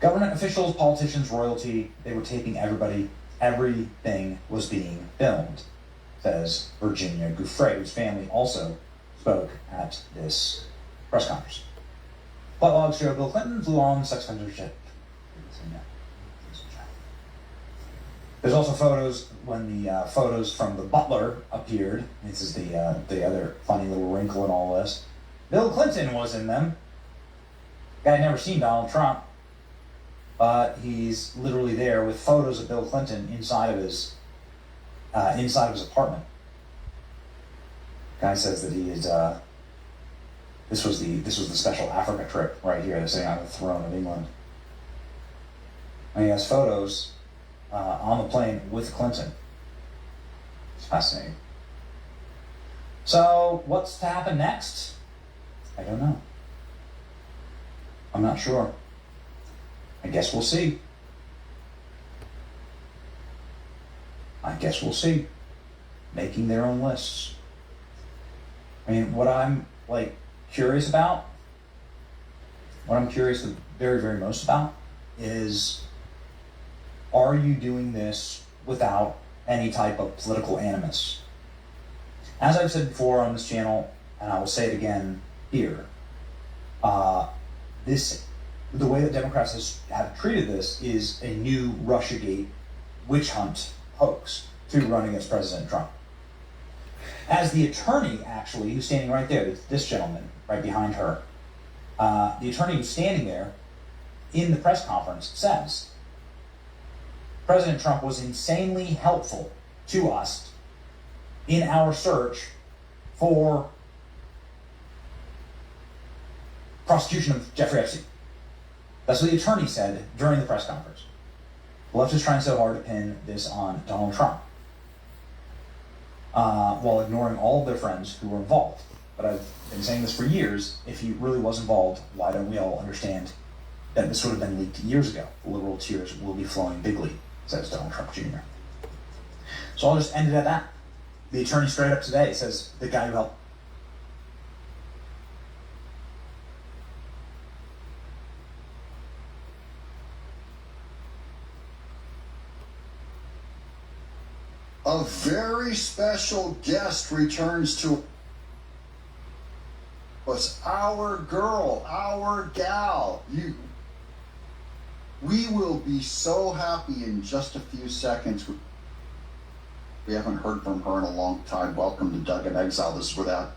Government officials, politicians, royalty, they were taping everybody. Everything was being filmed, says Virginia Gouffre, whose family also spoke at this press conference. Flight logs show Bill Clinton flew on sex offender jet. There's also photos when the photos from the butler appeared. This is the other funny little wrinkle in all this. Bill Clinton was in them. Guy had never seen Donald Trump, but he's literally there with photos of Bill Clinton inside of his apartment. Guy says that he is. This was the special Africa trip right here. They're sitting on the throne of England. And he has photos on the plane with Clinton. It's fascinating. So, what's to happen next? I don't know. I'm not sure. I guess we'll see. I guess we'll see. Making their own lists. I mean, what I'm curious about, what I'm curious very, very most about is, are you doing this without any type of political animus? As I've said before on this channel, and I will say it again here, the way that Democrats have treated this is a new Russiagate witch hunt hoax through running against President Trump. As the attorney, actually, who's standing right there, this gentleman right behind her, the attorney who's standing there in the press conference says, President Trump was insanely helpful to us in our search for prosecution of Jeffrey Epstein. That's what the attorney said during the press conference. The left is trying so hard to pin this on Donald Trump, while ignoring all of their friends who were involved. But I've been saying this for years. If he really was involved, why don't we all understand that this would have been leaked years ago? The liberal tears will be flowing bigly, says Donald Trump Jr. So I'll just end it at that. The attorney straight up today says the guy who helped. A very special guest returns to us. Our girl, our gal. We will be so happy in just a few seconds. We haven't heard from her in a long time. Welcome to Doug in Exile. This is where that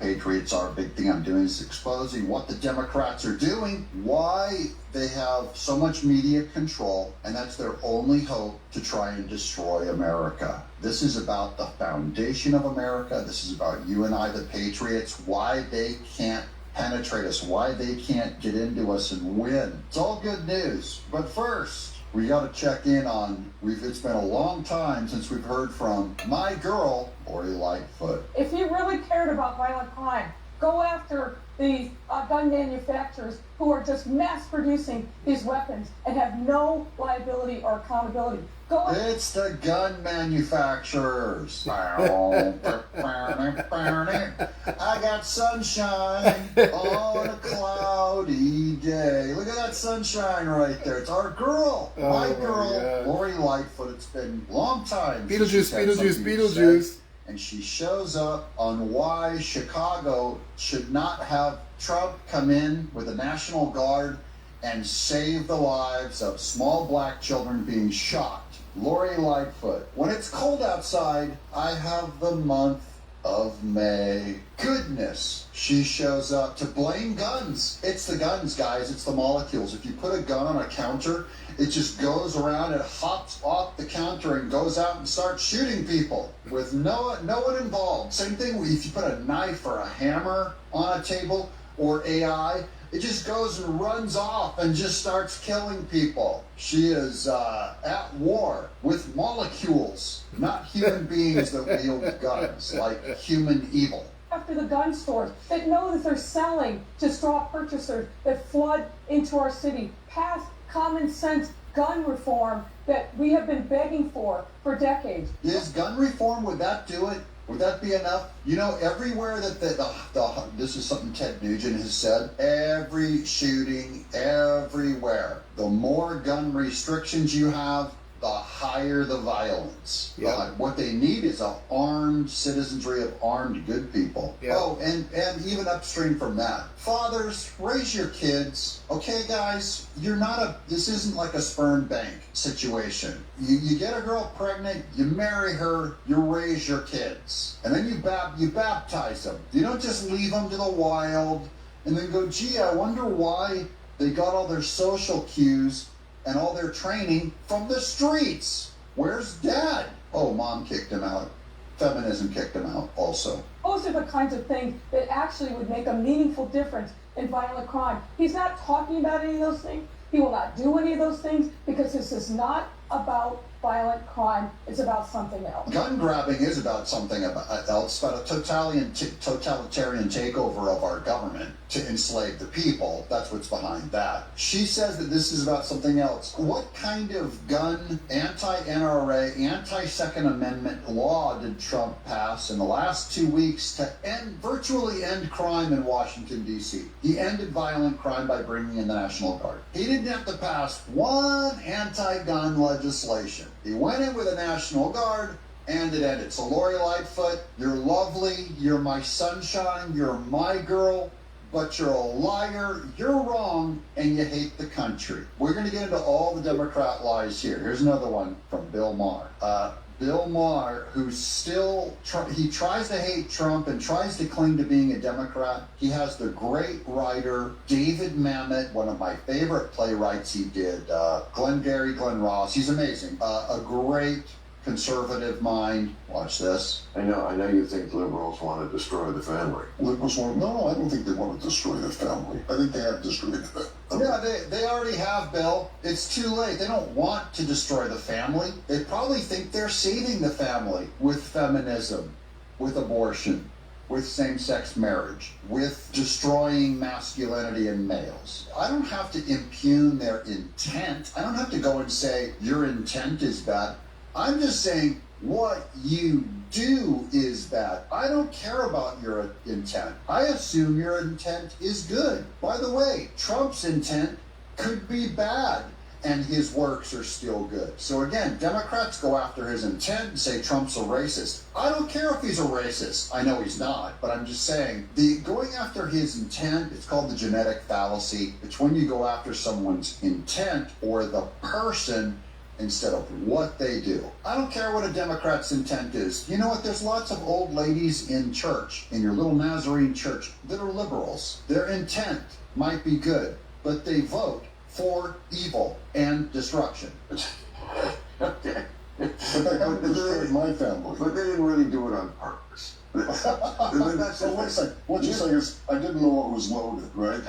Patriots are. A big thing I'm doing is exposing what the Democrats are doing, why they have so much media control, and that's their only hope to try and destroy America. This is about the foundation of America. This is about you and I, the Patriots, why they can't penetrate us, why they can't get into us and win. It's all good news. But first, we got to check in on, it's been a long time since we've heard from my girl, Lori Lightfoot. If you really cared about violent crime, go after the gun manufacturers who are just mass producing these weapons and have no liability or accountability. It's the gun manufacturers. I got sunshine on a cloudy day. Look at that sunshine right there. It's our girl, my girl, Lori Lightfoot. It's been a long time. Beetlejuice. And she shows up on why Chicago should not have Trump come in with the National Guard and save the lives of small black children being shot. Lori Lightfoot. When it's cold outside, I have the month of May. Goodness, she shows up to blame guns. It's the guns, guys. It's the molecules. If you put a gun on a counter, it just goes around and hops off the counter and goes out and starts shooting people with no one involved. Same thing if you put a knife or a hammer on a table or AI, it just goes and runs off and just starts killing people. She is at war with molecules, not human beings that wield guns, like human evil. After the gun stores that know that they're selling to straw purchasers that flood into our city, pass common sense gun reform that we have been begging for decades. Is gun reform, would that do it? Would that be enough? You know, everywhere that this is something Ted Nugent has said, every shooting, everywhere, the more gun restrictions you have, the higher the violence. Yep. What they need is an armed citizenry of armed good people. Yep. Oh, and even upstream from that, fathers, raise your kids. Okay, guys, this isn't like a sperm bank situation. You get a girl pregnant, you marry her, you raise your kids, and then you baptize them. You don't just leave them to the wild and then go, gee, I wonder why they got all their social cues and all their training from the streets. Where's dad? Oh, mom kicked him out. Feminism kicked him out also. Oh, Those are the kinds of things that actually would make a meaningful difference in violent crime. He's not talking about any of those things. He will not do any of those things because this is not about violent crime. It's about something else. Gun grabbing is about something else, about a totalitarian takeover of our government to enslave the people. That's what's behind that. She says that this is about something else. What kind of gun, anti-NRA, anti-Second Amendment law did Trump pass in the last 2 weeks to virtually end crime in Washington, D.C.? He ended violent crime by bringing in the National Guard. He didn't have to pass one anti-gun legislation. He went in with the National Guard, and it ended. So Lori Lightfoot, you're lovely, you're my sunshine, you're my girl, but you're a liar, you're wrong, and you hate the country. We're going to get into all the Democrat lies here. Here's another one from Bill Maher. Bill Maher, who's still, he tries to hate Trump and tries to cling to being a Democrat. He has the great writer David Mamet, one of my favorite playwrights he did, Glenn Ross. He's amazing. A great conservative mind. Watch this. I know you think liberals want to destroy the family. Liberals want, no, I don't think they want to destroy the family. I think they have destroyed the family. Yeah, they already have, Bill. It's too late. They don't want to destroy the family. They probably think they're saving the family with feminism, with abortion, with same-sex marriage, with destroying masculinity in males. I don't have to impugn their intent. I don't have to go and say, your intent is bad. I'm just saying what you do is bad. I don't care about your intent. I assume your intent is good. By the way, Trump's intent could be bad and his works are still good. So again, Democrats go after his intent and say Trump's a racist. I don't care if he's a racist. I know he's not, but I'm just saying, going after his intent, it's called the genetic fallacy. It's when you go after someone's intent or the person instead of what they do. I don't care what a Democrat's intent is. You know what? There's lots of old ladies in church, in your little Nazarene church, that are liberals. Their intent might be good, but they vote for evil and destruction. Okay. But they haven't destroyed my family. But they didn't really do it on purpose. So wait a second. What you're saying is, I didn't know it was loaded, right?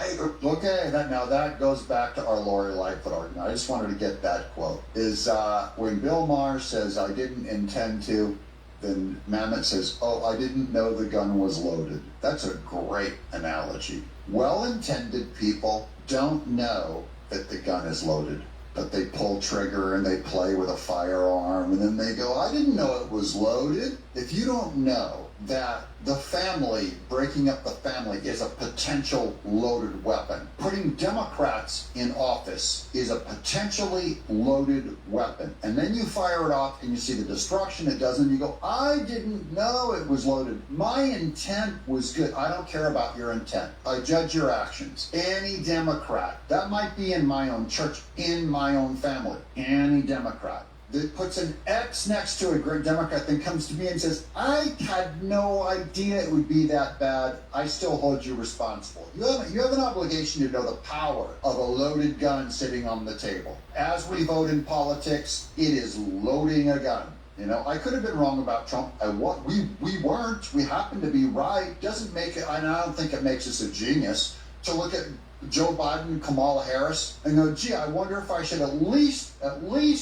Okay, that goes back to our Lori Lightfoot argument. I just wanted to get that quote. Is when Bill Maher says, I didn't intend to, then Mamet says, oh, I didn't know the gun was loaded. That's a great analogy. Well-intended people don't know that the gun is loaded, but they pull trigger and they play with a firearm, and then they go, I didn't know it was loaded. If you don't know that the family, breaking up the family, is a potential loaded weapon. Putting Democrats in office is a potentially loaded weapon. And then you fire it off and you see the destruction it does, and you go, I didn't know it was loaded. My intent was good. I don't care about your intent. I judge your actions. Any Democrat, that might be in my own church, in my own family, any Democrat that puts an X next to a great Democrat, then comes to me and says, I had no idea it would be that bad. I still hold you responsible. You have an obligation to know the power of a loaded gun sitting on the table. As we vote in politics, it is loading a gun. You know, I could have been wrong about Trump. We weren't. We happened to be right. Doesn't make it, and I don't think it makes us a genius to look at Joe Biden and Kamala Harris and go, gee, I wonder if I should at least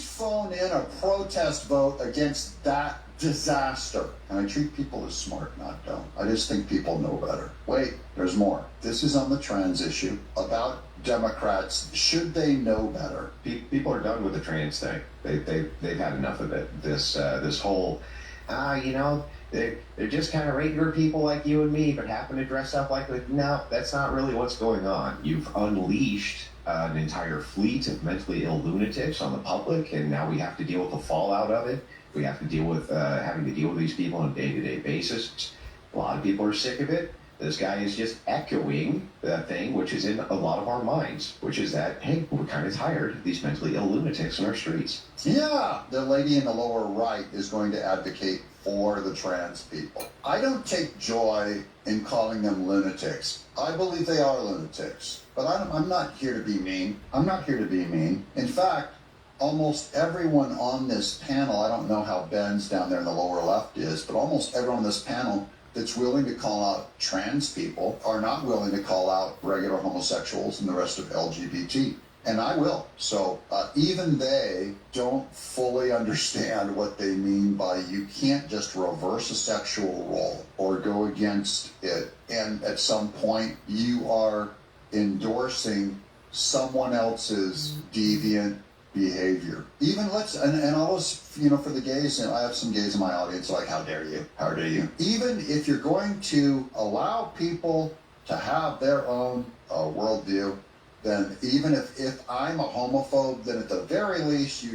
phone in a protest vote against that disaster. And I treat people as smart, not dumb. I just think people know better. Wait, there's more. This is on the trans issue about Democrats. Should they know better? People are done with the trans thing. They've had enough of it. This whole, they're just kind of regular people like you and me, but happen to dress up like the. No, that's not really what's going on. You've unleashed an entire fleet of mentally ill lunatics on the public, and now we have to deal with the fallout of it. We have to deal with having to deal with these people on a day-to-day basis. A lot of people are sick of it. This guy is just echoing that thing, which is in a lot of our minds, which is that, hey, we're kind of tired of these mentally ill lunatics in our streets. Yeah, the lady in the lower right is going to advocate for the trans people. I don't take joy in calling them lunatics. I believe they are lunatics, but I'm not here to be mean. I'm not here to be mean. In fact, almost everyone on this panel, I don't know how Ben's down there in the lower left is, but almost everyone on this panel that's willing to call out trans people are not willing to call out regular homosexuals and the rest of LGBT. And I will. So even they don't fully understand what they mean by you can't just reverse a sexual role or go against it. And at some point, you are endorsing someone else's deviant behavior. Even and I was, for the gays, and I have some gays in my audience, like, how dare you? How dare you? Even if you're going to allow people to have their own worldview, then even if I'm a homophobe, then at the very least,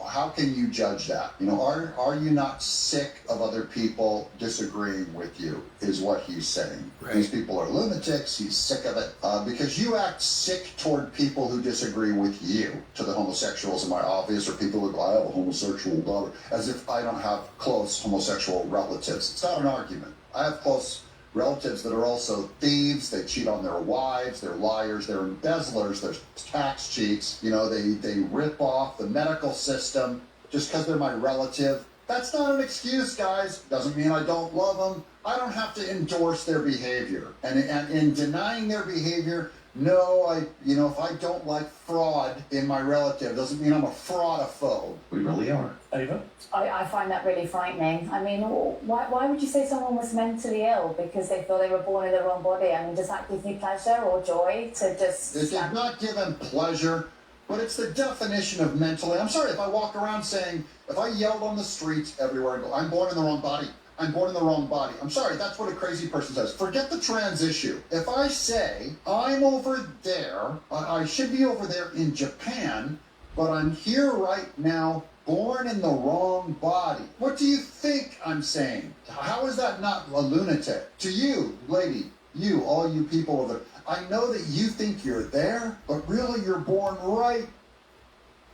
how can you judge that? Are you not sick of other people disagreeing with you, is what he's saying. Right. These people are lunatics, he's sick of it. Because you act sick toward people who disagree with you, to the homosexuals in my office, or people who go, I have a homosexual daughter, as if I don't have close homosexual relatives. It's not an argument. I have close relatives that are also thieves. They cheat on their wives, they're liars, they're embezzlers, they're tax cheats. They rip off the medical system just because they're my relative. That's not an excuse, guys. Doesn't mean I don't love them. I don't have to endorse their behavior. And in denying their behavior, no, if I don't like fraud in my relative, doesn't mean I'm a fraudophobe. We really are. Ava? I find that really frightening. I mean, why would you say someone was mentally ill because they thought they were born in the wrong body? I mean, does that give you pleasure or joy to just... It did not give him pleasure, but it's the definition of mentally. I'm sorry, if I walk around saying, if I yelled on the streets everywhere and go, I'm born in the wrong body, I'm born in the wrong body. I'm sorry, that's what a crazy person says. Forget the trans issue. If I say, I'm over there, I should be over there in Japan, but I'm here right now, born in the wrong body. What do you think I'm saying? How is that not a lunatic? To you, lady, you, all you people over there, I know that you think you're there, but really you're born right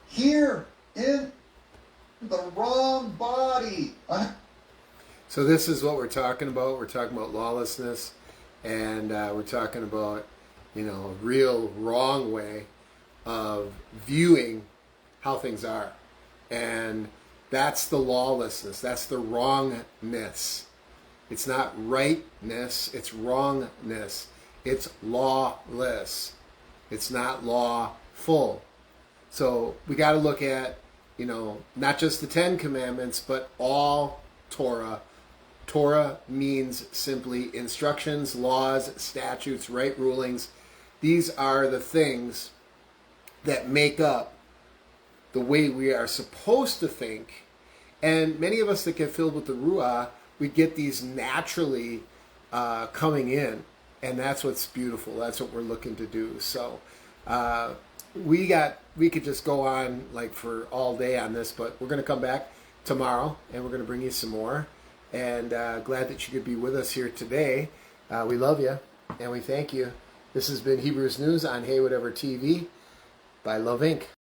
here in the wrong body. So this is what we're talking about. We're talking about lawlessness, and we're talking about, a real wrong way of viewing how things are. And that's the lawlessness. That's the wrongness. It's not rightness. It's wrongness. It's lawless. It's not lawful. So we got to look at, not just the 10 Commandments, but all Torah. Torah means simply instructions, laws, statutes, right rulings. These are the things that make up the way we are supposed to think. And many of us that get filled with the Ruah, we get these naturally coming in. And that's what's beautiful. That's what we're looking to do. So we could just go on like for all day on this, but we're going to come back tomorrow and we're going to bring you some more. And glad that you could be with us here today. We love you and we thank you. This has been Hebrews News on Hey Whatever TV by Love Inc.